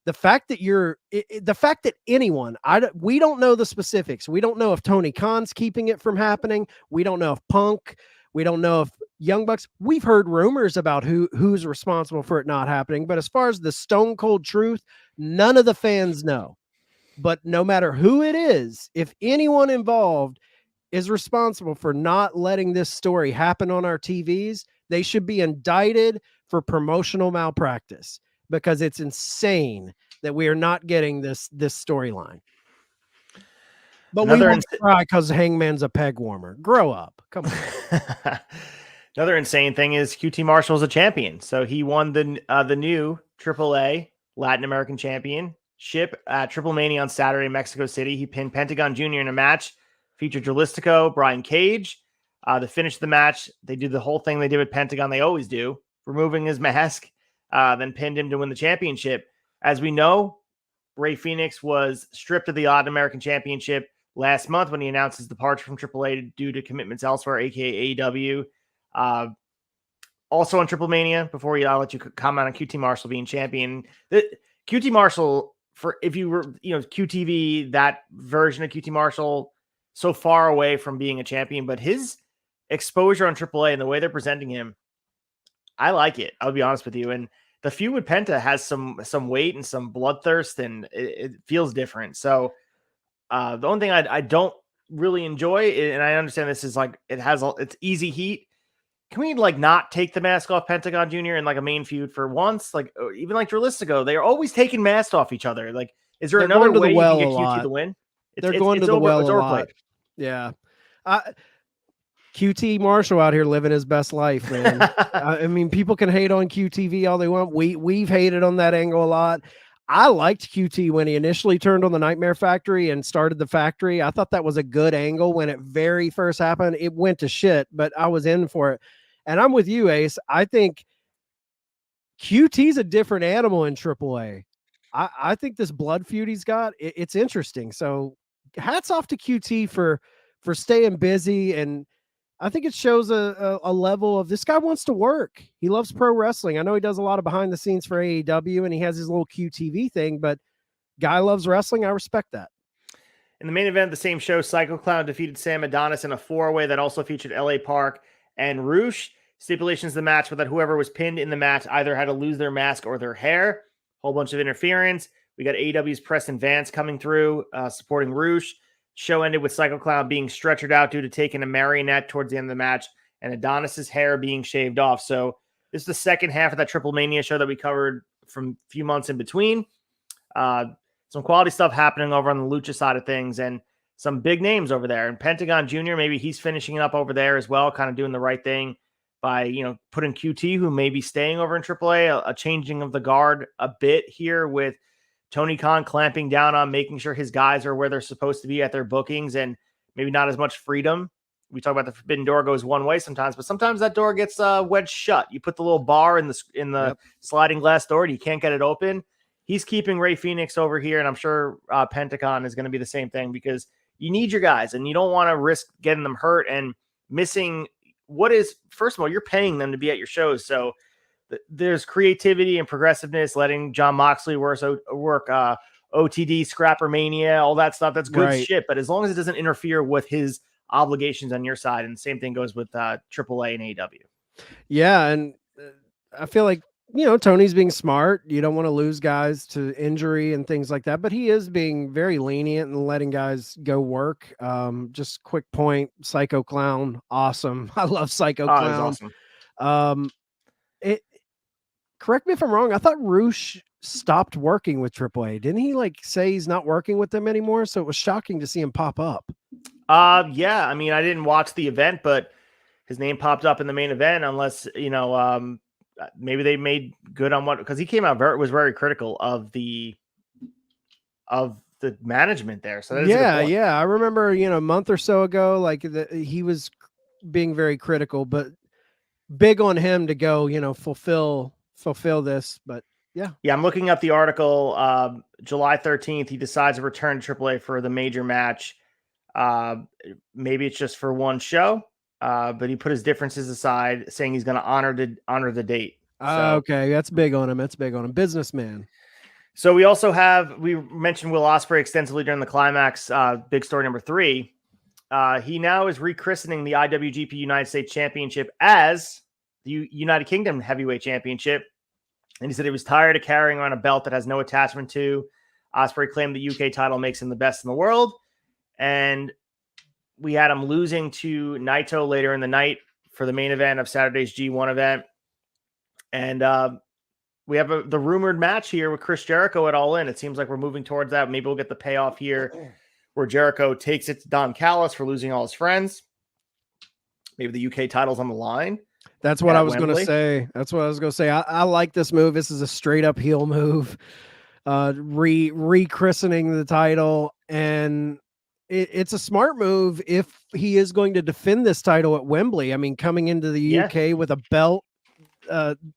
The fact that anyone, we don't know the specifics. We don't know if Tony Khan's keeping it from happening. We don't know if Punk, we don't know if Young Bucks. We've heard rumors about who's responsible for it not happening. But as far as the stone cold truth, none of the fans know. But no matter who it is, if anyone involved is responsible for not letting this story happen on our TVs, they should be indicted for promotional malpractice, because it's insane that we are not getting this storyline. But we won't cry because Hangman's a peg warmer. Grow up. Come on. Another insane thing is QT Marshall is a champion. So he won the new AAA Latin American Championship at Triple Mania on Saturday in Mexico City. He pinned Pentagon Jr. in a match, featured Jalistico, Brian Cage. To finish the match, they did the whole thing they did with Pentagon. They always do, removing his mask, then pinned him to win the championship. As we know, Rey Fénix was stripped of the Latin American Championship last month when he announced his departure from AAA due to commitments elsewhere, aka AEW. Also on Triple Mania, before I'll let you comment on QT Marshall being champion. QT Marshall, for if you were, QTV, that version of QT Marshall, so far away from being a champion, but his exposure on AAA and the way they're presenting him, I like it. I'll be honest with you. And the feud with Penta has some weight and some bloodthirst, and it feels different. So the only thing I don't really enjoy, and I understand this is like it's easy heat. Can we not take the mask off Pentagon Jr. in a main feud for once? Even Dralistico, they're always taking masks off each other. Is there another way you can get QT the win? They're going to the well a lot. Yeah. QT Marshall out here living his best life, man. I mean, people can hate on QTV all they want. We've hated on that angle a lot. I liked QT when he initially turned on the Nightmare Factory and started the factory. I thought that was a good angle when it very first happened. It went to shit, but I was in for it. And I'm with you, Ace. I think QT's a different animal in AAA. I think this blood feud he's got, it's interesting. So hats off to QT for staying busy, and I think it shows a level of this guy wants to work. He loves pro wrestling. I know he does a lot of behind the scenes for AEW, and he has his little QTV thing, but guy loves wrestling. I respect that. In the main event of the same show, Psycho Clown defeated Sam Adonis in a 4-way that also featured LA Park and Roosh. Stipulations of the match were that whoever was pinned in the match either had to lose their mask or their hair. Whole bunch of interference. We got AEW's Preston Vance coming through, supporting Roosh. Show ended with Psycho Clown being stretchered out due to taking a marionette towards the end of the match, and Adonis's hair being shaved off. So this is the second half of that Triple Mania show that we covered from a few months in between. Some quality stuff happening over on the Lucha side of things, and some big names over there. And Pentagon Jr., maybe he's finishing it up over there as well, kind of doing the right thing by, putting QT, who may be staying over in AAA, a changing of the guard a bit here with Tony Khan clamping down on making sure his guys are where they're supposed to be at their bookings, and maybe not as much freedom. We talk about the forbidden door goes one way sometimes, but sometimes that door gets wedged shut. You put the little bar in the sliding glass door and you can't get it open. He's keeping Rey Fénix over here, and I'm sure Pentagon is going to be the same thing, because you need your guys and you don't want to risk getting them hurt and missing what is, first of all, you're paying them to be at your shows. So there's creativity and progressiveness, letting John Moxley work OTD, Scrapper Mania, all that stuff. That's good shit. But as long as it doesn't interfere with his obligations on your side, and the same thing goes with AAA and AEW. Yeah, and I feel like, Tony's being smart. You don't want to lose guys to injury and things like that, but he is being very lenient and letting guys go work. Just quick point, Psycho Clown, awesome. I love Psycho Clown. Awesome. Correct me if I'm wrong. I thought Roosh stopped working with AAA. Didn't he say he's not working with them anymore? So it was shocking to see him pop up. Yeah. I mean, I didn't watch the event, but his name popped up in the main event, unless, maybe they made good on because he came out was very critical of the management there. So yeah. I remember, a month or so ago, he was being very critical, but big on him to go, fulfill this. But yeah, I'm looking up the article. July 13th, he decides to return to AAA for the major match. Maybe it's just for one show. But he put his differences aside, saying he's going to honor the date. Okay, that's big on him. Businessman. So we mentioned Will Ospreay extensively during the Climax. Big story number 3. He now is rechristening the IWGP United States Championship as the United Kingdom Heavyweight Championship, and he said he was tired of carrying around a belt that has no attachment to. Ospreay claimed the UK title makes him the best in the world, and we had him losing to Naito later in the night for the main event of Saturday's G1 event. And we have the rumored match here with Chris Jericho at All In. It seems like we're moving towards that. Maybe we'll get the payoff here where Jericho takes it to Don Callis for losing all his friends. Maybe the UK title's on the line. That's what at I was going to Wembley. say. I like this move. This is a straight up heel move. Rechristening the title, and it's a smart move if he is going to defend this title at Wembley. I mean, coming into the Yeah. UK with a belt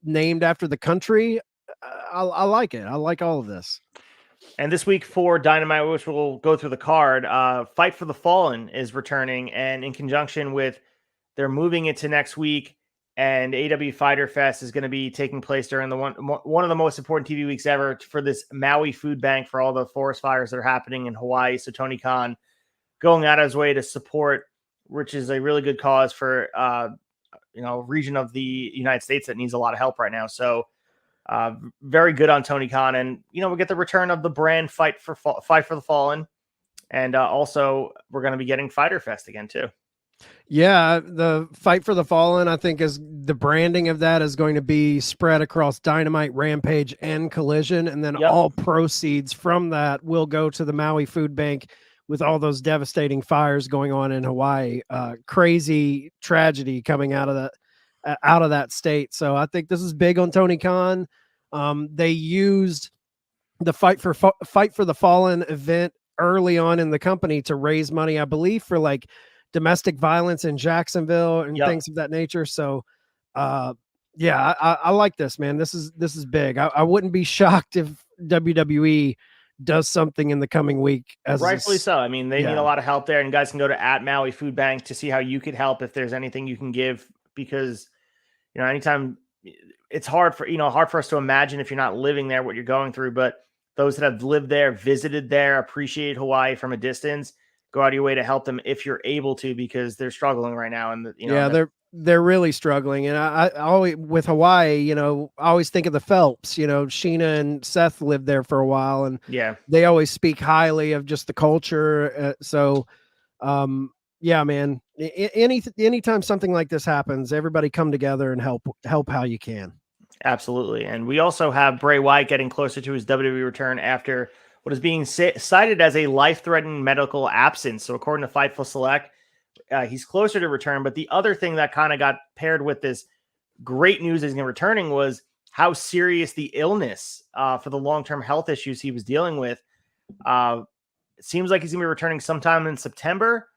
named after the country, I like it. I like all of this. And this week for Dynamite, which we'll go through the card, Fight for the Fallen is returning, and in conjunction with, they're moving it to next week, and AW Fighter Fest is going to be taking place during the one of the most important TV weeks ever for this Maui food bank for all the forest fires that are happening in Hawaii. So Tony Khan going out of his way to support, which is a really good cause for region of the United States that needs a lot of help right now. So very good on Tony Khan, and we get the return of the brand Fight for the Fallen, and also we're going to be getting Fighter Fest again too. Yeah, the Fight for the Fallen, I think, is the branding of that is going to be spread across Dynamite, Rampage, and Collision, and then all proceeds from that will go to the Maui Food Bank with all those devastating fires going on in Hawaii. Crazy tragedy coming out of that state. So I think this is big on Tony Khan. They used the Fight for the Fallen event early on in the company to raise money, I believe, for like domestic violence in Jacksonville and things of that nature. So, I like this, man. This is big. I wouldn't be shocked if WWE does something in the coming week. Rightfully so. I mean, they need a lot of help there, and guys can go to @Maui Food Bank to see how you could help if there's anything you can give, because anytime it's hard for us to imagine if you're not living there what you're going through, but those that have lived there, visited there, appreciate Hawaii from a distance, go out of your way to help them if you're able to, because they're struggling right now. And they're really struggling. And I always, with Hawaii, I always think of the Phelps. Sheena and Seth lived there for a while, and they always speak highly of just the culture. Man, anytime something like this happens, everybody come together and help how you can. Absolutely. And we also have Bray Wyatt getting closer to his WWE return after what is being cited as a life-threatening medical absence. So according to Fightful Select, he's closer to return. But the other thing that kind of got paired with this great news he's returning was how serious the illness for the long-term health issues he was dealing with. It seems like he's going to be returning sometime in September,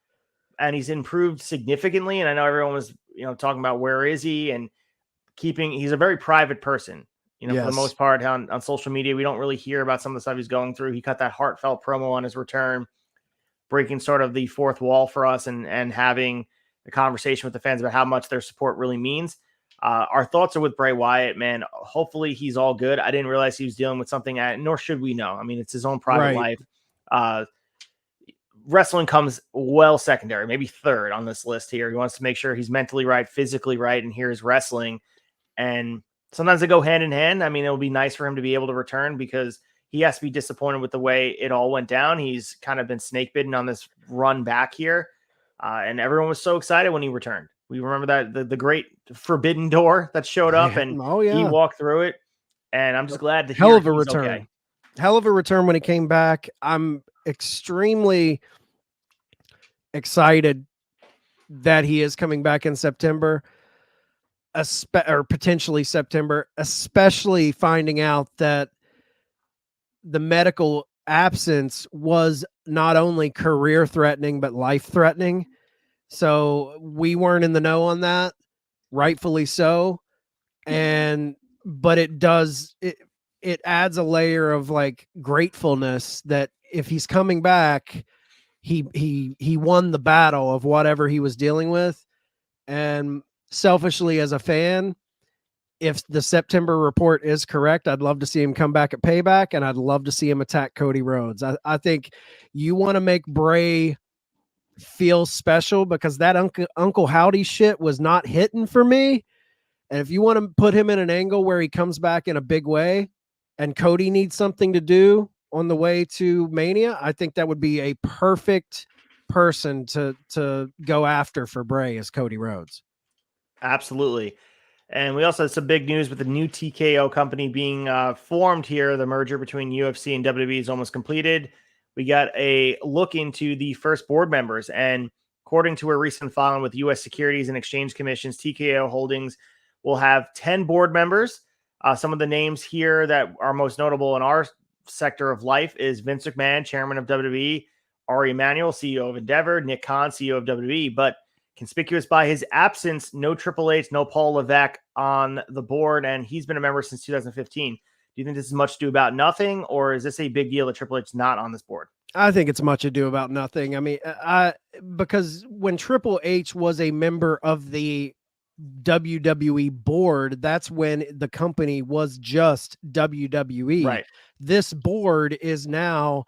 and he's improved significantly. And I know everyone was talking about where is he, and he's a very private person. For the most part on social media, we don't really hear about some of the stuff he's going through. He cut that heartfelt promo on his return, breaking sort of the fourth wall for us and having a conversation with the fans about how much their support really means. Our thoughts are with Bray Wyatt, man. Hopefully he's all good. I didn't realize he was dealing with something, nor should we know. I mean, it's his own private life. Wrestling comes well secondary, maybe third on this list here. He wants to make sure he's mentally right, physically right, and here's wrestling. And sometimes they go hand in hand. I mean, it'll be nice for him to be able to return, because he has to be disappointed with the way it all went down. He's kind of been snake bitten on this run back here. And everyone was so excited when he returned. We remember that the great forbidden door that showed up, and he walked through it. And I'm just glad to hear hell of a return. Okay. Hell of a return when he came back. I'm extremely excited that he is coming back in September. Or potentially September, especially finding out that the medical absence was not only career threatening, but life threatening. So we weren't in the know on that, rightfully so. But it adds a layer of like gratefulness that if he's coming back, he won the battle of whatever he was dealing with. And selfishly, as a fan, if the September report is correct, I'd love to see him come back at Payback, and I'd love to see him attack Cody Rhodes. I think you want to make Bray feel special, because that Uncle Howdy shit was not hitting for me. And if you want to put him in an angle where he comes back in a big way and Cody needs something to do on the way to Mania, I think that would be a perfect person to go after for Bray, as Cody Rhodes. Absolutely. And we also had some big news with the new TKO company being formed here. The merger between UFC and WWE is almost completed. We got a look into the first board members, and According to a recent filing with U.S. Securities and Exchange Commission's, TKO Holdings will have 10 board members. Some of the names here that are most notable in our sector of life is Vince McMahon, chairman of WWE, Ari Emanuel, CEO of Endeavor, Nick Khan, CEO of WWE, but conspicuous by his absence, no Triple H, no Paul Levesque on the board, and he's been a member since 2015. Do you think this is much ado about nothing, or is this a big deal that Triple H is not on this board? I think it's much ado about nothing. I mean, because when Triple H was a member of the WWE board, that's when the company was just WWE. Right. This board is now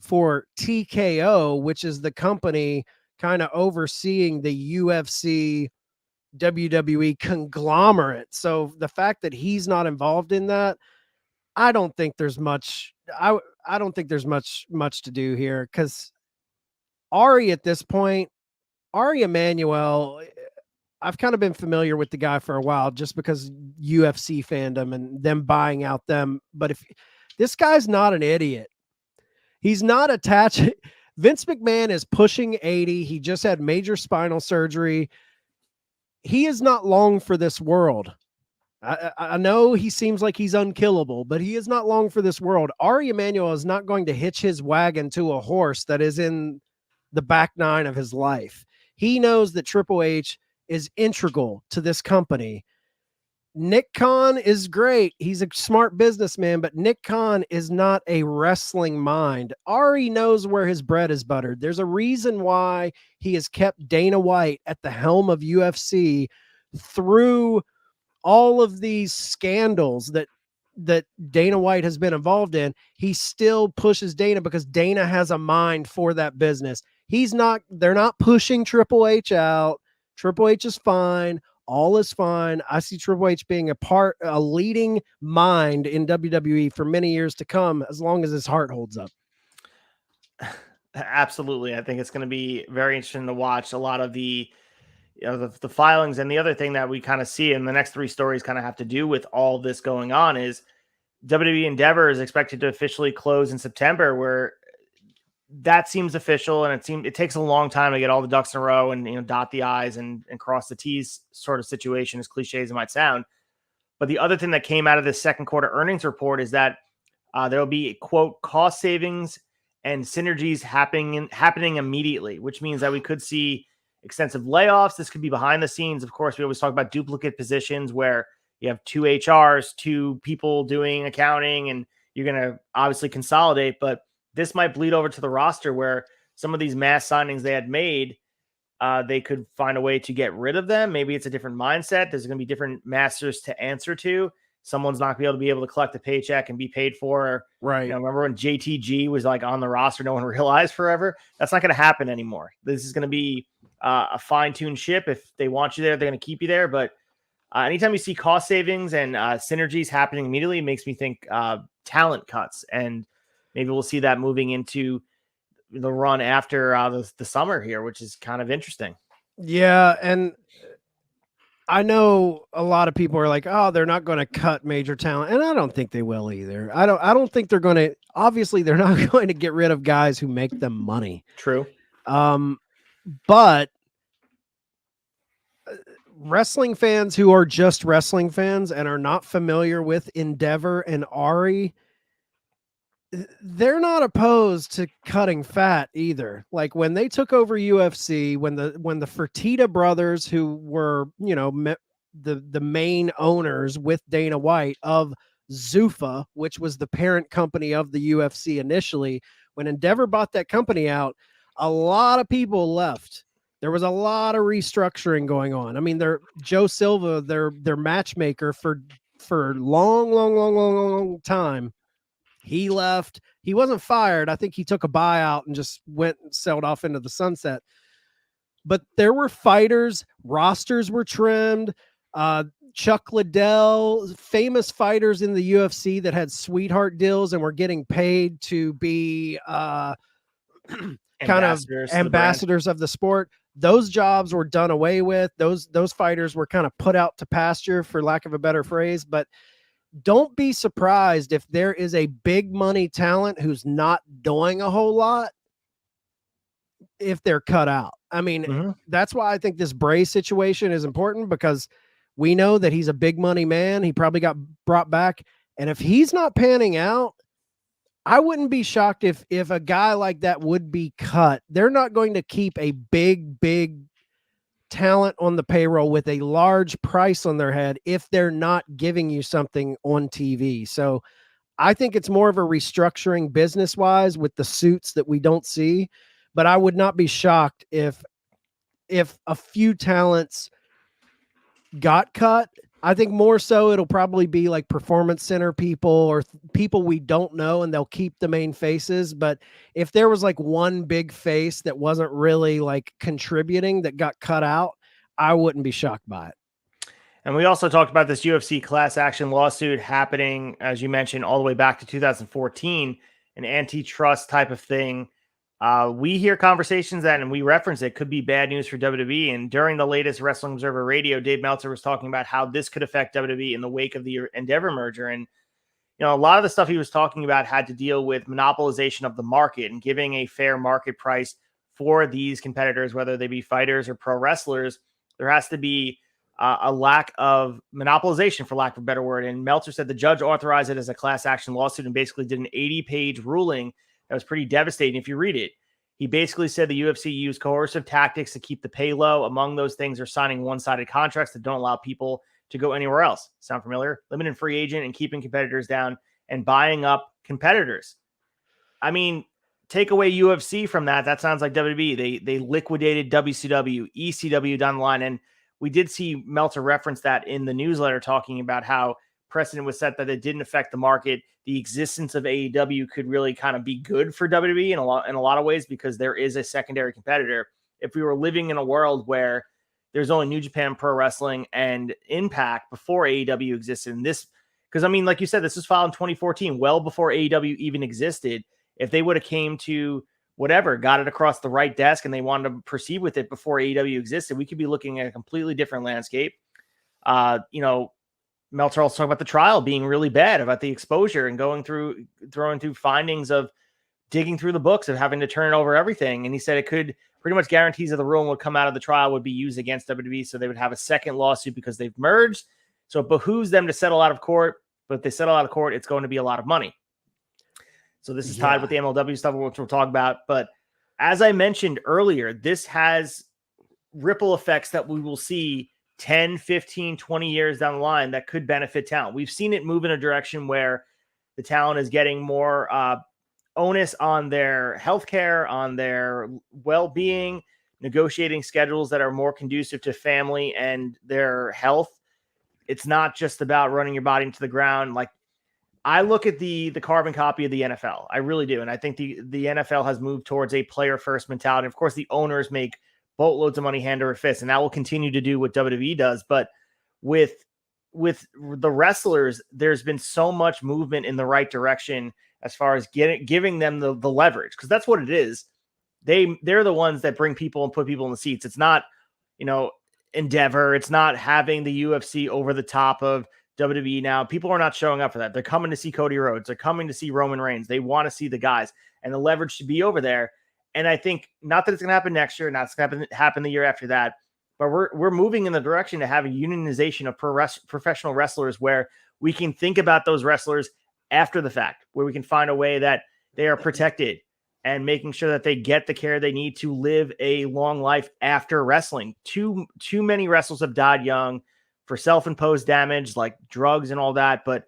for TKO, which is the company kind of overseeing the UFC WWE conglomerate. So the fact that he's not involved in that, I don't think there's much. I don't think there's much to do here, because Ari at this point, Ari Emanuel, I've kind of been familiar with the guy for a while just because UFC fandom and them buying out them. But if this guy's not an idiot, he's not attached. Vince McMahon is pushing 80. He just had major spinal surgery. He is not long for this world. I know he seems like he's unkillable, but he is not long for this world. Ari Emanuel is not going to hitch his wagon to a horse that is in the back nine of his life. He knows that Triple H is integral to this company. Nick Khan is great. He's a smart businessman, but Nick Khan is not a wrestling mind. Ari knows where his bread is buttered. There's a reason why he has kept Dana White at the helm of UFC through all of these scandals that Dana White has been involved in. He still pushes Dana because Dana has a mind for that business. They're not pushing Triple H out. Triple H is fine. All is fine. I see Triple H being a leading mind in WWE for many years to come, as long as his heart holds up. Absolutely. I think it's going to be very interesting to watch a lot of the filings. And the other thing that we kind of see in the next three stories kind of have to do with all this going on is WWE Endeavor is expected to officially close in September, where that seems official. And it takes a long time to get all the ducks in a row and, dot the I's and cross the T's sort of situation, as cliche as it might sound. But the other thing that came out of this second quarter earnings report is that there will be, quote, cost savings and synergies happening immediately, which means that we could see extensive layoffs. This could be behind the scenes. Of course, we always talk about duplicate positions where you have 2 HRs, 2 people doing accounting, and you're going to obviously consolidate. But this might bleed over to the roster where some of these mass signings they had made, they could find a way to get rid of them. Maybe it's a different mindset. There's going to be different masters to answer to. Someone's not going to be able to collect a paycheck and be paid for. Right. Remember when JTG was like on the roster, no one realized forever? That's not going to happen anymore. This is going to be a fine-tuned ship. If they want you there, they're going to keep you there. But anytime you see cost savings and synergies happening immediately, it makes me think talent cuts. And maybe we'll see that moving into the run after the summer here, which is kind of interesting. Yeah, and I know a lot of people are like, oh, they're not going to cut major talent. And I don't think they will either. I don't think they're going to, obviously they're not going to get rid of guys who make them money. True. But wrestling fans who are just wrestling fans and are not familiar with Endeavor and Ari, they're not opposed to cutting fat either. Like when they took over UFC, when the Fertitta brothers, who were, the main owners with Dana White of Zuffa, which was the parent company of the UFC initially, when Endeavor bought that company out, a lot of people left. There was a lot of restructuring going on. I mean, Joe Silva, their matchmaker for long time, he left. He wasn't fired. I think he took a buyout and just went and sailed off into the sunset. But there were fighters, rosters were trimmed. Chuck Liddell, famous fighters in the UFC that had sweetheart deals and were getting paid to be kind of ambassadors of the sport. Those jobs were done away with. Those fighters were kind of put out to pasture, for lack of a better phrase. But don't be surprised if there is a big money talent who's not doing a whole lot if they're cut out. I mean, that's why I think this Bray situation is important, because we know that he's a big money man. He probably got brought back. And if he's not panning out, I wouldn't be shocked if a guy like that would be cut. They're not going to keep a big talent on the payroll with a large price on their head if they're not giving you something on TV. So I think it's more of a restructuring business-wise with the suits that we don't see. But I would not be shocked if a few talents got cut. I think more so it'll probably be like performance center people or people we don't know, and they'll keep the main faces. But if there was like one big face that wasn't really like contributing that got cut out, I wouldn't be shocked by it. And we also talked about this UFC class action lawsuit happening, as you mentioned, all the way back to 2014, an antitrust type of thing. We hear conversations that, and we reference it, could be bad news for WWE. And during the latest Wrestling Observer Radio, Dave Meltzer was talking about how this could affect WWE in the wake of the Endeavor merger. And, a lot of the stuff he was talking about had to deal with monopolization of the market and giving a fair market price for these competitors, whether they be fighters or pro wrestlers. There has to be a lack of monopolization, for lack of a better word. And Meltzer said the judge authorized it as a class action lawsuit and basically did an 80-page ruling that was pretty devastating if you read it. He basically said the UFC used coercive tactics to keep the pay low. Among those things are signing one-sided contracts that don't allow people to go anywhere else. Sound familiar? Limiting free agent and keeping competitors down and buying up competitors. I mean, take away UFC from that. That sounds like WWE. They liquidated WCW, ECW down the line. And we did see Meltzer reference that in the newsletter, talking about how precedent was set that it didn't affect the market. The existence of AEW could really kind of be good for WWE in a lot of ways, because there is a secondary competitor. If we were living in a world where there's only New Japan Pro Wrestling and Impact before AEW existed, and this, because I mean, like you said, this was filed in 2014, well before AEW even existed. If they would have came to whatever, got it across the right desk, and they wanted to proceed with it before AEW existed, we could be looking at a completely different landscape. Meltzer also talked about the trial being really bad, about the exposure and throwing through findings of digging through the books, of having to turn over everything. And he said it could pretty much guarantees that the ruling would come out of the trial would be used against WWE. So they would have a second lawsuit because they've merged. So it behooves them to settle out of court. But if they settle out of court, it's going to be a lot of money. So this is tied with the MLW stuff, which we'll talk about. But as I mentioned earlier, this has ripple effects that we will see 10, 15, 20 years down the line that could benefit talent. We've seen it move in a direction where the talent is getting more onus on their healthcare, on their well-being, negotiating schedules that are more conducive to family and their health. It's not just about running your body into the ground. Like, I look at the carbon copy of the NFL. I really do. And I think the NFL has moved towards a player-first mentality. Of course, the owners make boatloads of money hand over fist, and that will continue to do what WWE does. But with the wrestlers, there's been so much movement in the right direction as far as giving them the leverage, because that's what it is. They're the ones that bring people and put people in the seats. It's not, Endeavor. It's not having the UFC over the top of WWE now. People are not showing up for that. They're coming to see Cody Rhodes. They're coming to see Roman Reigns. They want to see the guys, and the leverage should be over there. And I think, not that it's going to happen next year, not it's going to happen the year after that, but we're moving in the direction to have a unionization of professional wrestlers, where we can think about those wrestlers after the fact, where we can find a way that they are protected and making sure that they get the care they need to live a long life after wrestling. Too many wrestlers have died young for self-imposed damage like drugs and all that, but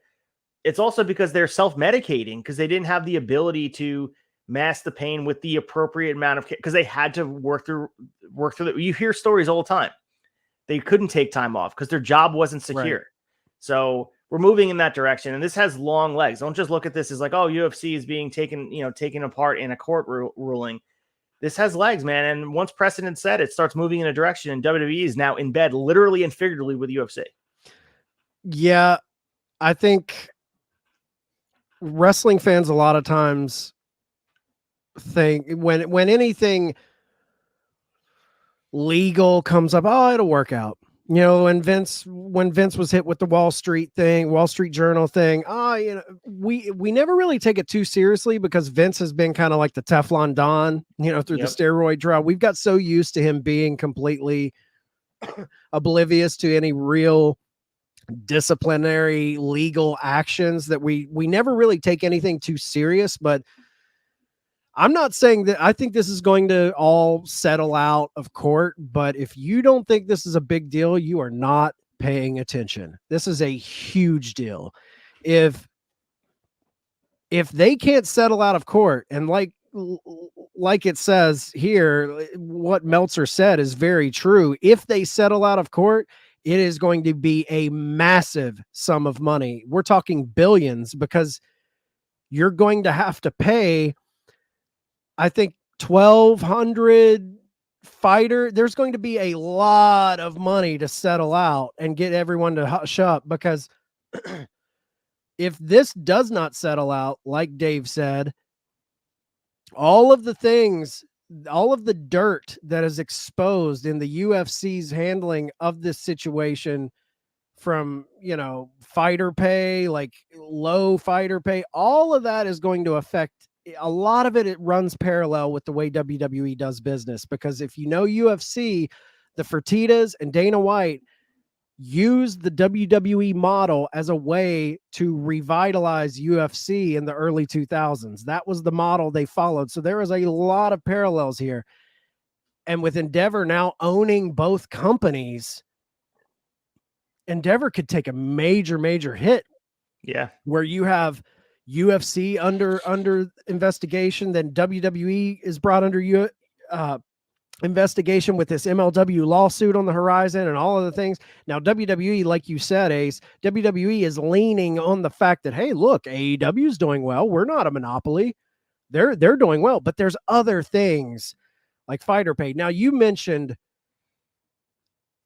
it's also because they're self-medicating, because they didn't have the ability to mask the pain with the appropriate amount of care, because they had to work through you hear stories all the time. They couldn't take time off because their job wasn't secure. Right. So we're moving in that direction, and this has long legs. Don't just look at this as like, oh, UFC is being taken apart in a court ruling. This has legs, man. And once precedent set, it starts moving in a direction, and WWE is now in bed, literally and figuratively, with UFC. Yeah, I think wrestling fans a lot of times think when anything legal comes up, oh, it'll work out. You know, when Vince was hit with the Wall Street Journal thing, you know, we never really take it too seriously because Vince has been kind of like the Teflon Don, you know, through the steroid drought. We've got so used to him being completely oblivious to any real disciplinary legal actions that we never really take anything too serious. But I'm not saying that I think this is going to all settle out of court, but if you don't think this is a big deal, you are not paying attention. This is a huge deal. If they can't settle out of court, and like it says here, what Meltzer said is very true. If they settle out of court, it is going to be a massive sum of money. We're talking billions, because you're going to have to pay, I think, 1,200 fighter. There's going to be a lot of money to settle out and get everyone to hush up, because if this does not settle out, like Dave said, all of the dirt that is exposed in the UFC's handling of this situation, from, you know, fighter pay, like low fighter pay, all of that is going to affect a lot of it. It runs parallel with the way WWE does business, because if you know UFC, the Fertittas and Dana White used the WWE model as a way to revitalize UFC in the early 2000s. That was the model they followed. So there is a lot of parallels here. And with Endeavor now owning both companies, Endeavor could take a major hit. Yeah. Where you have UFC under investigation, then WWE is brought under investigation with this MLW lawsuit on the horizon and all of the things. Now, WWE, like you said, Ace, WWE is leaning on the fact that, hey, look, AEW is doing well. We're not a monopoly. They're doing well, but there's other things like fighter pay. Now, you mentioned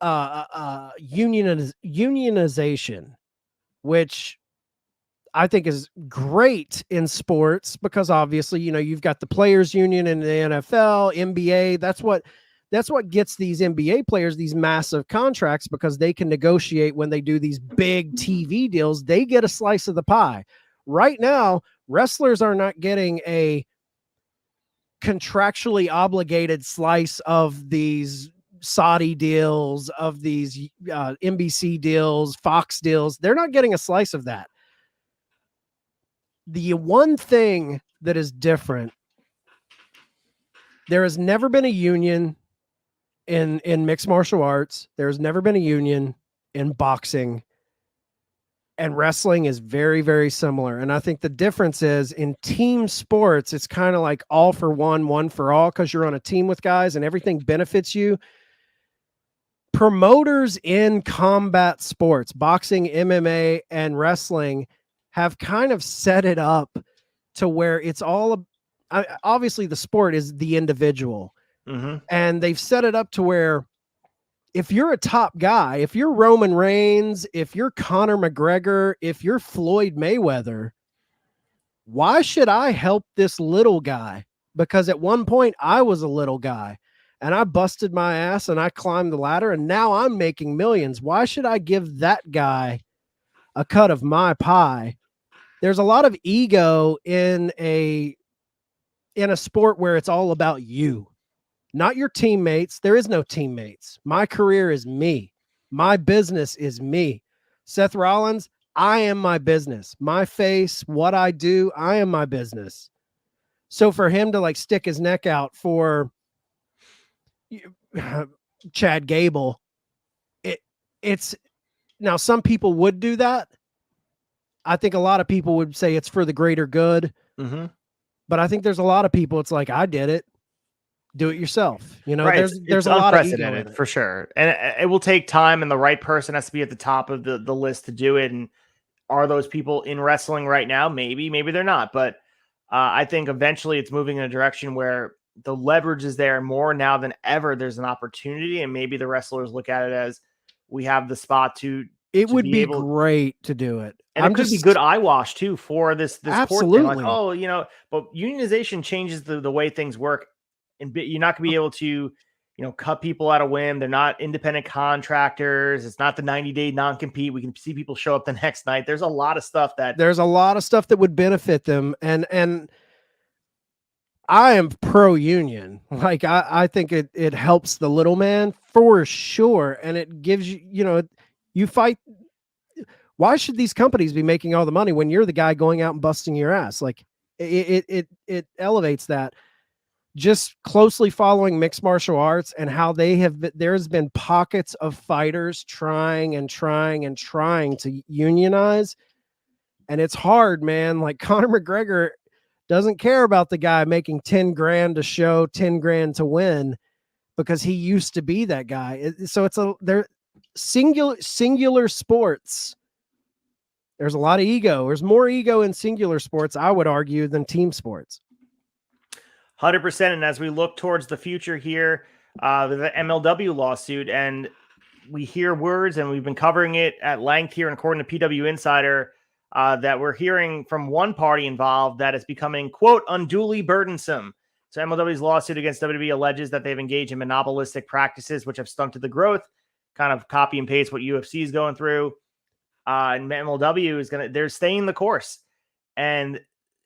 unionization, which I think is great in sports, because obviously, you know, you've got the players union in the NFL, NBA. That's what gets these NBA players these massive contracts, because they can negotiate when they do these big TV deals. They get a slice of the pie. Right now, wrestlers are not getting a contractually obligated slice of these Saudi deals, of these NBC deals, Fox deals. They're not getting a slice of that. The one thing that is different, there has never been a union in mixed martial arts. There has never been a union in boxing, and wrestling is very, very similar. And I think the difference is in team sports, it's kind of like all for one, one for all, because you're on a team with guys and everything benefits you. Promoters in combat sports, boxing, MMA, and wrestling, have kind of set it up to where it's all obviously the sport is the individual. Mm-hmm. And they've set it up to where if you're a top guy, if you're Roman Reigns, if you're Conor McGregor, if you're Floyd Mayweather, why should I help this little guy? Because at one point I was a little guy and I busted my ass and I climbed the ladder and now I'm making millions. Why should I give that guy a cut of my pie? There's a lot of ego in a sport where it's all about you, not your teammates. There is no teammates. My career is me. My business is me. Seth Rollins, I am my business. My face, what I do, I am my business. So for him to like stick his neck out for Chad Gable, it's now some people would do that. I think a lot of people would say it's for the greater good. Mm-hmm. But I think there's a lot of people, it's like, I did it. Do it yourself. You know, right. there's a lot of ego in it. For sure. And it will take time, and the right person has to be at the top of the list to do it. And are those people in wrestling right now? Maybe they're not. But I think eventually it's moving in a direction where the leverage is there more now than ever. There's an opportunity, and maybe the wrestlers look at it as we have the spot to. It would be great to do it. And it could be good eye wash too for this absolutely. Sport thing. Like, oh, you know, but unionization changes the way things work, and you're not going to be able to cut people at a whim. They're not independent contractors. It's not the 90-day non-compete. We can see people show up the next night. There's a lot of stuff that would benefit them. And I am pro union. Like I think it helps the little man for sure. And it gives you, you fight. Why should these companies be making all the money when you're the guy going out and busting your ass? Like it elevates that. Just closely following mixed martial arts and how there's been pockets of fighters trying to unionize. And it's hard, man. Like Conor McGregor doesn't care about the guy making 10 grand a show, 10 grand to win, because he used to be that guy. So they're singular sports. There's a lot of ego. There's more ego in singular sports, I would argue, than team sports. 100%. And as we look towards the future here, the MLW lawsuit, and we hear words, and we've been covering it at length here, and according to PW Insider, that we're hearing from one party involved that is becoming, quote, unduly burdensome. So MLW's lawsuit against WWE alleges that they've engaged in monopolistic practices, which have stunted the growth, kind of copy and paste what UFC is going through. And MLW they're staying the course. And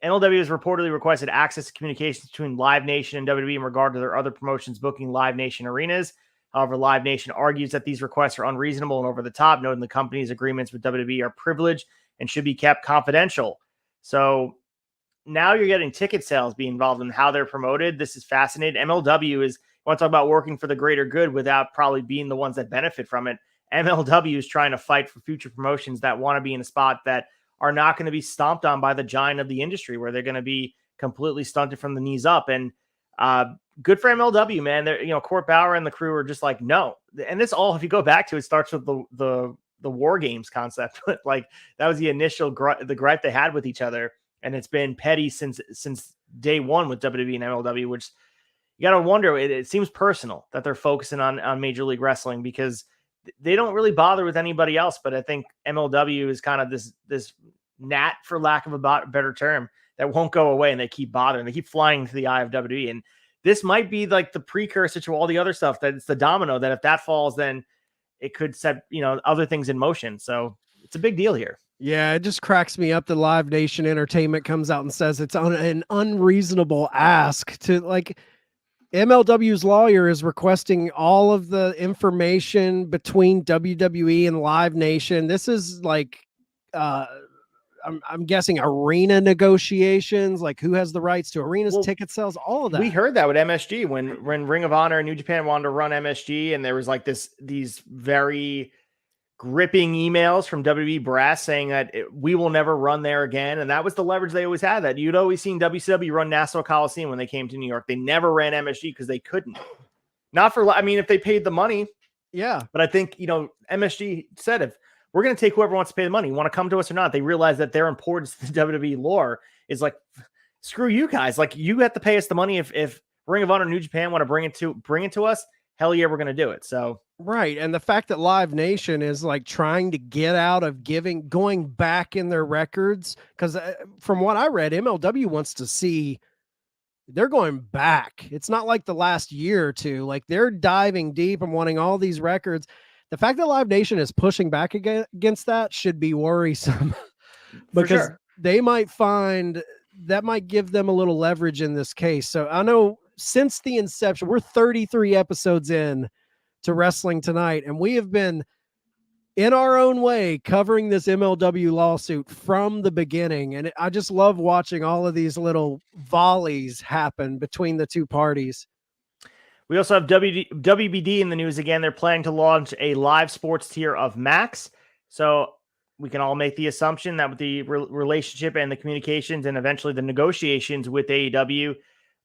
MLW has reportedly requested access to communications between Live Nation and WWE in regard to their other promotions booking Live Nation arenas. However, Live Nation argues that these requests are unreasonable and over the top, noting the company's agreements with WWE are privileged and should be kept confidential. So now you're getting ticket sales being involved in how they're promoted. This is fascinating. MLW is, you want to talk about working for the greater good without probably being the ones that benefit from it. MLW is trying to fight for future promotions that want to be in a spot that are not going to be stomped on by the giant of the industry, where they're going to be completely stunted from the knees up. And good for MLW, man. They're, Court Bauer and the crew are just like, no. And this all, if you go back to it, starts with the War Games concept. Like that was the initial the gripe they had with each other, and it's been petty since day one with WWE and MLW. Which you got to wonder. It seems personal that they're focusing on Major League Wrestling, because they don't really bother with anybody else. But I think MLW is kind of this gnat, for lack of a better term, that won't go away, and they keep bothering. They keep flying into the eye of WWE, and this might be like the precursor to all the other stuff. That it's the domino that if that falls, then it could set other things in motion. So it's a big deal here. Yeah, it just cracks me up that Live Nation Entertainment comes out and says it's an unreasonable ask to, like, MLW's lawyer is requesting all of the information between WWE and Live Nation. This is like, I'm guessing arena negotiations, like who has the rights to arenas, ticket sales, all of that. We heard that with MSG when Ring of Honor and New Japan wanted to run MSG, and there was like these very gripping emails from WWE brass saying that we will never run there again. And that was the leverage they always had. That you'd always seen WCW run Nassau Coliseum when they came to New York. They never ran MSG because they couldn't. Not for, I mean, if they paid the money. Yeah. But I think, MSG said, if we're going to take whoever wants to pay the money, you want to come to us or not, they realize that their importance to the WWE lore is like, screw you guys. Like, you have to pay us the money. If Ring of Honor and New Japan want to bring it to us, hell yeah, we're going to do it. So. Right. And the fact that Live Nation is like trying to get out of going back in their records, because from what I read, MLW wants to see, they're going back. It's not like the last year or two. Like, they're diving deep and wanting all these records. The fact that Live Nation is pushing back against that should be worrisome because they might find that might give them a little leverage in this case. So I know since the inception, we're 33 episodes in to Wrestling Tonight, and we have been in our own way covering this MLW lawsuit from the beginning. And I just love watching all of these little volleys happen between the two parties. We also have WBD in the news again. They're planning to launch a live sports tier of Max. So we can all make the assumption that with the relationship and the communications and eventually the negotiations with AEW,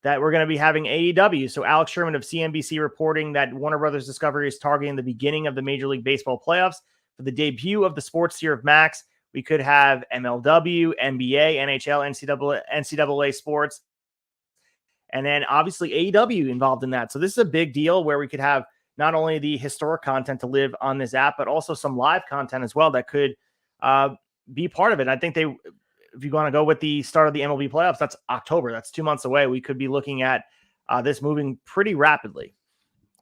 that we're going to be having AEW. So Alex Sherman of CNBC reporting that Warner Brothers Discovery is targeting the beginning of the Major League Baseball playoffs for the debut of the sports tier of Max. We could have MLW, NBA, NHL, NCAA sports, and then obviously AEW involved in that. So this is a big deal where we could have not only the historic content to live on this app, but also some live content as well that could be part of it. I think if you want to go with the start of the MLB playoffs, that's October. That's 2 months away. We could be looking at this moving pretty rapidly.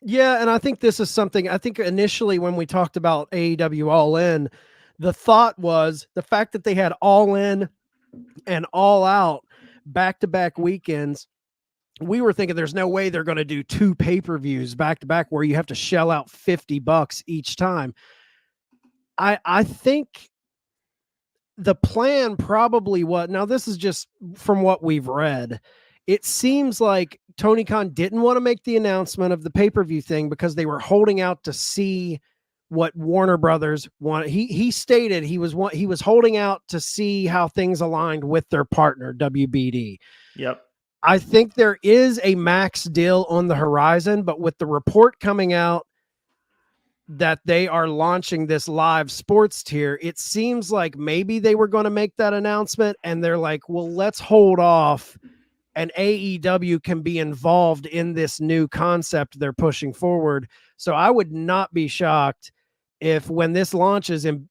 Yeah, and I think this is something, I think initially when we talked about AEW All In, the thought was the fact that they had All In and All Out back-to-back weekends. We were thinking there's no way they're going to do 2 pay-per-views back-to-back where you have to shell out $50 each time. I think the plan probably was, now this is just from what we've read, it seems like Tony Khan didn't want to make the announcement of the pay-per-view thing because they were holding out to see what Warner Brothers wanted. He stated he was holding out to see how things aligned with their partner WBD. Yep. I think there is a Max deal on the horizon, but with the report coming out that they are launching this live sports tier, it seems like maybe they were going to make that announcement and they're like, well, let's hold off and AEW can be involved in this new concept they're pushing forward. So I would not be shocked if when this launches in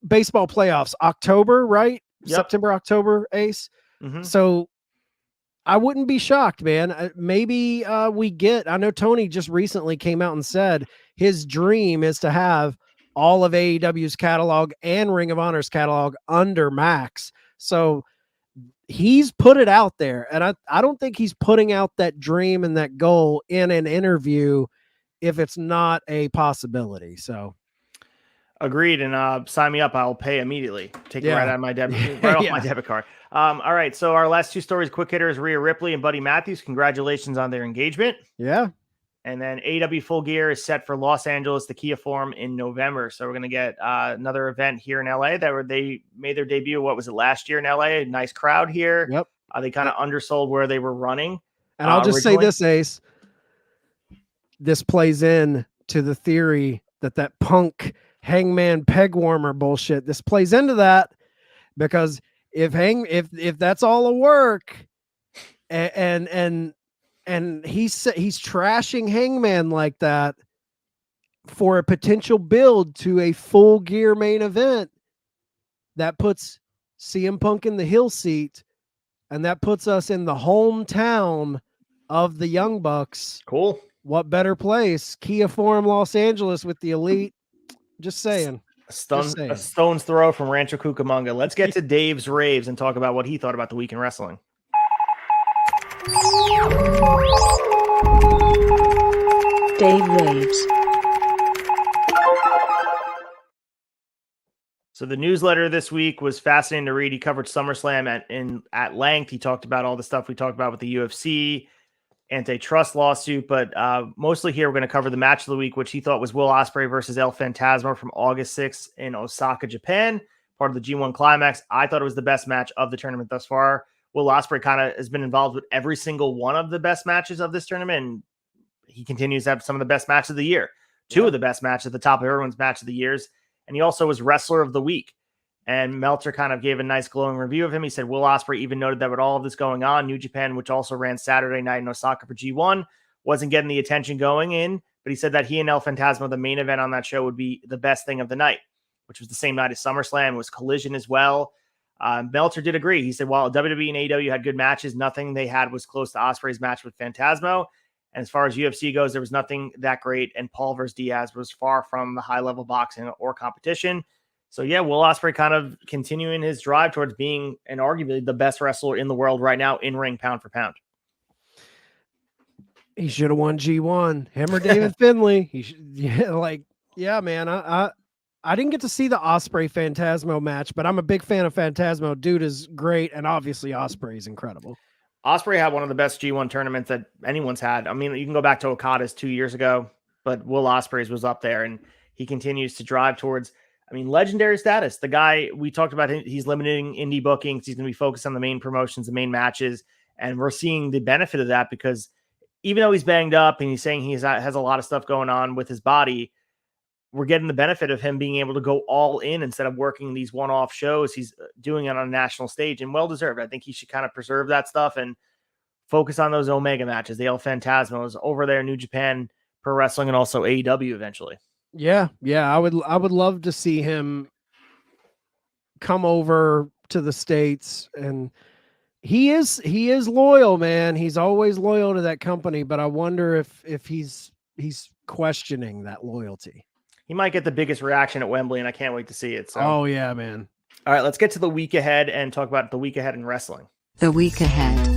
baseball playoffs, October, right? Yep. September, October, Ace. Mm-hmm. So I wouldn't be shocked, man. Maybe we get, I know Tony just recently came out and said his dream is to have all of AEW's catalog and Ring of Honor's catalog under Max. So he's put it out there. And I don't think he's putting out that dream and that goal in an interview if it's not a possibility. So agreed. And sign me up. I'll pay immediately. Take it right out of my debit, right off my debit card. All right. So our last 2 stories, quick hitters, Rhea Ripley and Buddy Matthews. Congratulations on their engagement. Yeah. And then AEW Full Gear is set for Los Angeles, the Kia Forum in November. So we're going to get another event here in LA they made their debut. What was it, last year in LA? A nice crowd here. Yep. They kind of undersold where they were running. And I'll just say this, Ace. This plays in to the theory that Punk Hangman peg warmer bullshit. This plays into that because if that's all a work, and he's trashing Hangman like that for a potential build to a Full Gear main event, that puts CM Punk in the heel seat, and that puts us in the hometown of the Young Bucks. Cool. What better place? Kia Forum, Los Angeles with the Elite. Just saying. A stone's throw from Rancho Cucamonga. Let's get to Dave's raves and talk about what he thought about the week in wrestling. Dave raves. So the newsletter this week was fascinating to read. He covered SummerSlam at length. He talked about all the stuff we talked about with the UFC antitrust lawsuit, but mostly here we're going to cover the match of the week, which he thought was Will Ospreay versus El Phantasmo from August 6th in Osaka, Japan, part of the G1 Climax. I thought it was the best match of the tournament thus far. Will Ospreay kind of has been involved with every single one of the best matches of this tournament, and he continues to have some of the best matches of the year. 2 of the best matches at the top of everyone's match of the years, and he also was Wrestler of the Week. And Meltzer kind of gave a nice glowing review of him. He said Will Ospreay even noted that with all of this going on, New Japan, which also ran Saturday night in Osaka for G1, wasn't getting the attention going in. But he said that he and El Phantasmo, the main event on that show, would be the best thing of the night, which was the same night as SummerSlam. It was Collision as well. Meltzer did agree. He said while WWE and AEW had good matches, nothing they had was close to Ospreay's match with Phantasmo. And as far as UFC goes, there was nothing that great. And Paul versus Diaz was far from the high-level boxing or competition. So, yeah, Will Ospreay kind of continuing his drive towards being and arguably the best wrestler in the world right now in ring, pound for pound. He should have won G1. Him or David Finlay. He should, man. I didn't get to see the Ospreay Phantasmo match, but I'm a big fan of Phantasmo. Dude is great, and obviously Ospreay is incredible. Ospreay had one of the best G1 tournaments that anyone's had. I mean, you can go back to Okada's 2 years ago, but Will Ospreay's was up there, and he continues to drive towards legendary status. The guy we talked about, he's limiting indie bookings. He's going to be focused on the main promotions, the main matches. And we're seeing the benefit of that because even though he's banged up and he's saying he has a lot of stuff going on with his body, we're getting the benefit of him being able to go all in instead of working these one-off shows. He's doing it on a national stage and well-deserved. I think he should kind of preserve that stuff and focus on those Omega matches, the El Phantasmos over there in New Japan Pro Wrestling and also AEW eventually. Yeah. I would love to see him come over to the States, and he is loyal, man. He's always loyal to that company, but I wonder if he's he's questioning that loyalty. He might get the biggest reaction at Wembley, and I can't wait to see it. So, Oh yeah, man. all right, let's get to the week ahead and talk about the week ahead in wrestling. The week ahead.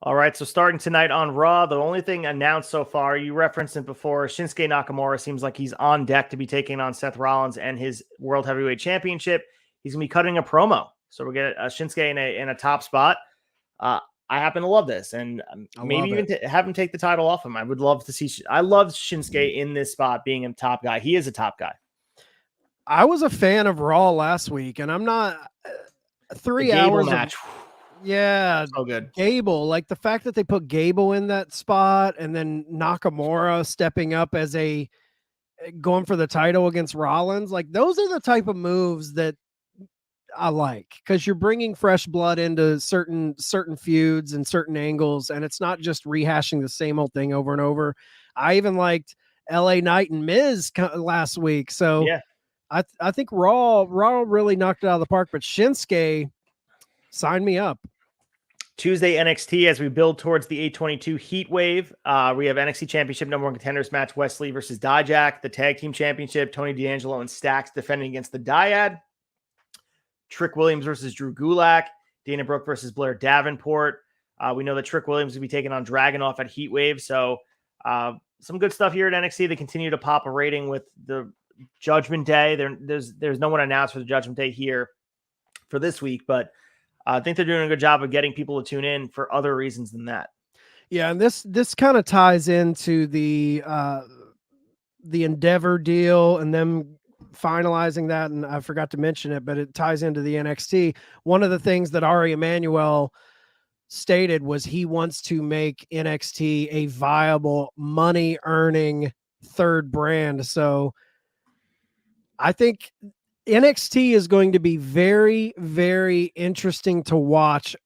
All right, so starting tonight on Raw, the only thing announced so far, you referenced it before, Shinsuke Nakamura seems like he's on deck to be taking on Seth Rollins and his World Heavyweight Championship. He's going to be cutting a promo. So we'll get Shinsuke in a top spot. I happen to love this, and maybe even have him take the title off him. I would love to see. I love Shinsuke in this spot being a top guy. He is a top guy. I was a fan of Raw last week, and I'm not 3 hours match. Yeah, so good. Gable, like the fact that they put Gable in that spot, and then Nakamura stepping up as going for the title against Rollins. Like those are the type of moves that I like, because you're bringing fresh blood into certain feuds and certain angles, and it's not just rehashing the same old thing over and over. I even liked LA Knight and Miz last week, so yeah, I think Raw really knocked it out of the park. But Shinsuke, sign me up. Tuesday NXT as we build towards the 822 Heat Wave. We have NXT Championship #1 contenders match, Wesley versus Dijak. The Tag Team Championship, Tony D'Angelo and Stax defending against the Dyad. Trick Williams versus Drew Gulak. Dana Brooke versus Blair Davenport. We know that Trick Williams will be taking on Dragunov at Heat Wave. So some good stuff here at NXT. They continue to pop a rating with the Judgment Day. There's no one announced for the Judgment Day here for this week, but I think they're doing a good job of getting people to tune in for other reasons than that. Yeah, and this kind of ties into the Endeavor deal and them finalizing that, and I forgot to mention it, but it ties into the NXT. One of the things that Ari Emanuel stated was he wants to make NXT a viable, money-earning third brand. So I think NXT is going to be very, very interesting to watch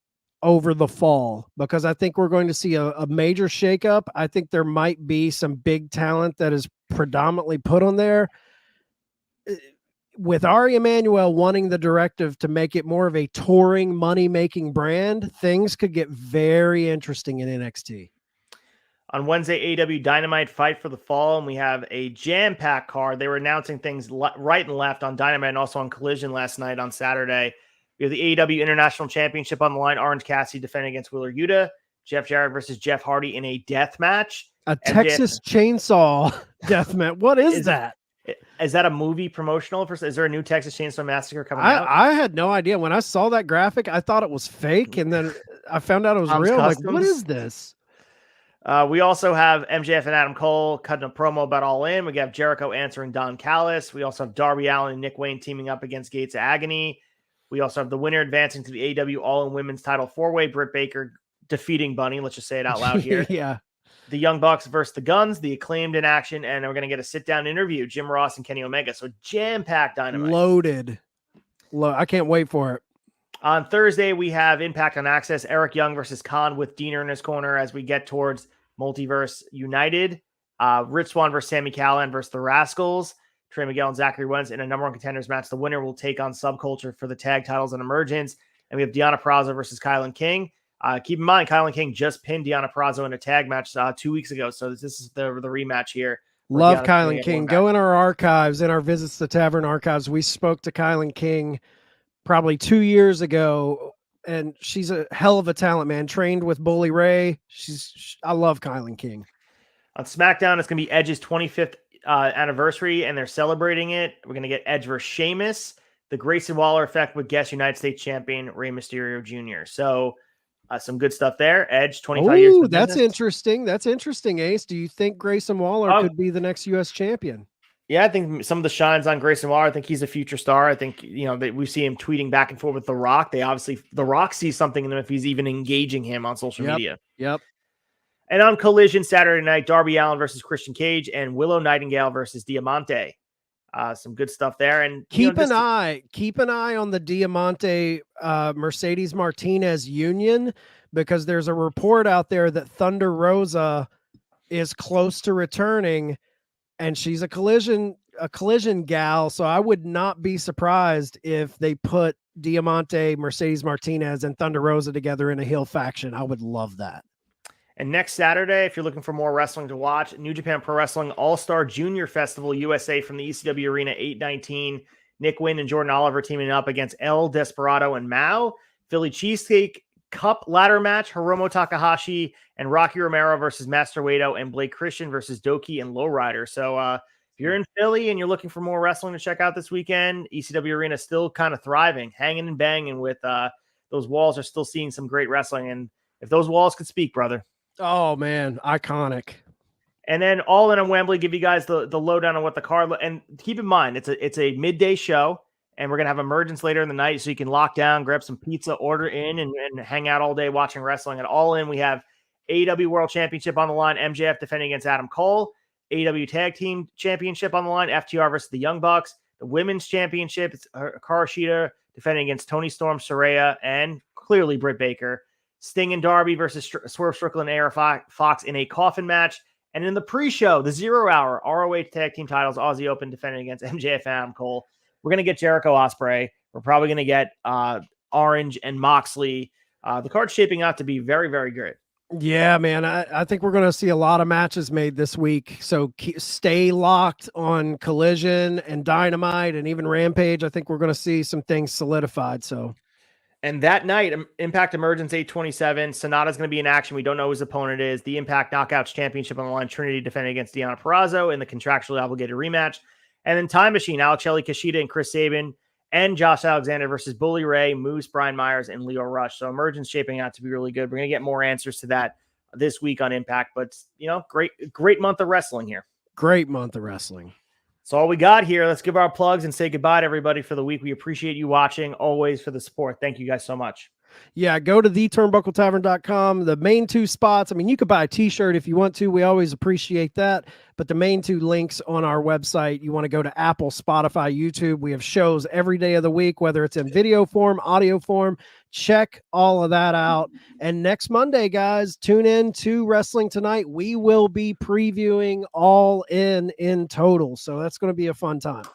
over the fall, because I think we're going to see a major shakeup. I think there might be some big talent that is predominantly put on there. With Ari Emanuel wanting the directive to make it more of a touring, money-making brand, things could get very interesting in NXT. On Wednesday, AEW Dynamite Fight for the Fall, and we have a jam-packed card. They were announcing things right and left on Dynamite and also on Collision last night on Saturday. We have the AEW International Championship on the line. Orange Cassidy defending against Wheeler Yuta. Jeff Jarrett versus Jeff Hardy in a death match. A Texas Chainsaw death match. What is that? Is that a movie promotional? Is there a new Texas Chainsaw Massacre coming out? I had no idea. When I saw that graphic, I thought it was fake, and then I found out it was real. Customs. Like, what is this? We also have MJF and Adam Cole cutting a promo about All In. We have Jericho answering Don Callis. We also have Darby Allin and Nick Wayne teaming up against Gates of Agony. We also have the winner advancing to the AEW All In Women's Title 4-Way. Britt Baker defeating Bunny. Let's just say it out loud here. Yeah. The Young Bucks versus the Guns, the Acclaimed in action, and we're going to get a sit-down interview, Jim Ross and Kenny Omega. So jam-packed Dynamite. Loaded. I can't wait for it. On Thursday, we have Impact on Access, Eric Young versus Khan with Diener in his corner as we get towards Multiverse United. Rich Swann versus Sami Callihan versus the Rascals. Trey Miguel and Zachary Wentz in a #1 contenders match. The winner will take on Subculture for the tag titles and Emergence. And we have Deonna Purrazzo versus Kylan King. Keep in mind, Kylan King just pinned Deonna Purrazzo in a tag match 2 weeks ago. So this is the rematch here. Love Kylan King. Go in our archives, in our Visits to Tavern archives. We spoke to Kylan King probably 2 years ago, and she's a hell of a talent, man. Trained with Bully Ray. I love Kylan King. On SmackDown, it's going to be Edge's 25th anniversary, and they're celebrating it. We're going to get Edge versus Sheamus. The Grayson Waller effect with guest United States champion Rey Mysterio Jr. So some good stuff there. Edge, 25 years. Oh, that's interesting. That's interesting, Ace. Do you think Grayson Waller could be the next U.S. champion? Yeah, I think some of the shines on Grayson Waller. I think he's a future star. I think, we see him tweeting back and forth with The Rock. The Rock sees something in him if he's even engaging him on social media. Yep. And on Collision Saturday night, Darby Allin versus Christian Cage and Willow Nightingale versus Diamante. Some good stuff there. And keep an eye on the Diamante Mercedes Martinez union, because there's a report out there that Thunder Rosa is close to returning. and she's a collision gal. So I would not be surprised if they put Diamante, Mercedes Martinez, and Thunder Rosa together in a heel faction. I would love that. And next Saturday, if you're looking for more wrestling to watch, New Japan Pro Wrestling All-Star Junior Festival USA from the ECW Arena 819. Nick Wynn and Jordan Oliver teaming up against El Desperado and Mao. Philly Cheesecake Cup ladder match, Hiromu Takahashi and Rocky Romero versus Master Wato and Blake Christian versus Doki and Lowrider. So if you're in Philly and you're looking for more wrestling to check out this weekend, ECW Arena is still kind of thriving, hanging and banging with those walls are still seeing some great wrestling. And if those walls could speak, brother. Oh, man, iconic. And then All In on Wembley, give you guys the lowdown on what the card. And keep in mind, it's a midday show, and we're going to have emergence later in the night so you can lock down, grab some pizza, order in, and hang out all day watching wrestling. At All In, we have AEW World Championship on the line, MJF defending against Adam Cole, AEW Tag Team Championship on the line, FTR versus the Young Bucks, the Women's Championship, it's Hikaru Shida defending against Toni Storm, Saraya, and clearly Britt Baker. Sting and Darby versus Swerve Strickland and AR Fox in a coffin match. And in the pre-show, the 0 hour ROH Tag Team titles, Aussie Open defending against MJF and Adam Cole. We're going to get Jericho Ospreay. We're probably going to get Orange and Moxley. The card's shaping out to be very, very good. Yeah, man. I think we're going to see a lot of matches made this week. So stay locked on Collision and Dynamite and even Rampage. I think we're going to see some things solidified. So. And that night, Impact Emergence 827, Sonata's going to be in action. We don't know who his opponent is. The Impact Knockouts Championship on the line, Trinity defending against Deonna Purrazzo in the contractually obligated rematch. And then Time Machine, Alex Shelley, Kushida, and Chris Sabin, and Josh Alexander versus Bully Ray, Moose, Brian Myers, and Leo Rush. So Emergence shaping out to be really good. We're going to get more answers to that this week on Impact. But, great month of wrestling here. Great month of wrestling. That's all we got here. Let's give our plugs and say goodbye to everybody for the week. We appreciate you watching, always for the support. Thank you guys so much. Yeah, go to theturnbuckletavern.com. The main two spots, I mean, you could buy a t-shirt if you want to. We always appreciate that. But the main two links on our website, you want to go to Apple, Spotify, YouTube. We have shows every day of the week, whether it's in video form, audio form. Check all of that out. And next Monday, guys, tune in to Wrestling Tonight. We will be previewing All In total. So that's going to be a fun time.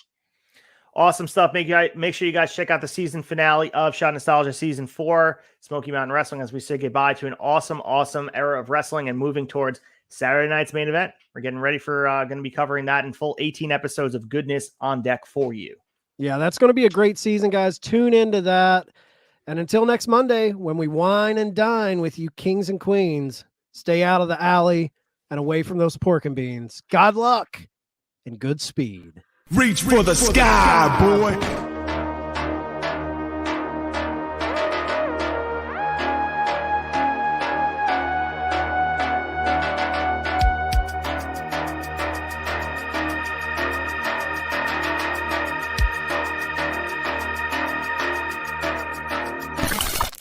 Awesome stuff. Make sure you guys check out the season finale of Shot Nostalgia Season 4, Smoky Mountain Wrestling, as we say goodbye to an awesome era of wrestling and moving towards Saturday night's main event. We're getting ready for going to be covering that in full 18 episodes of goodness on deck for you. Yeah, that's going to be a great season, guys. Tune into that. And until next Monday, when we wine and dine with you kings and queens, stay out of the alley and away from those pork and beans. God luck and good speed. Reach for the sky, boy.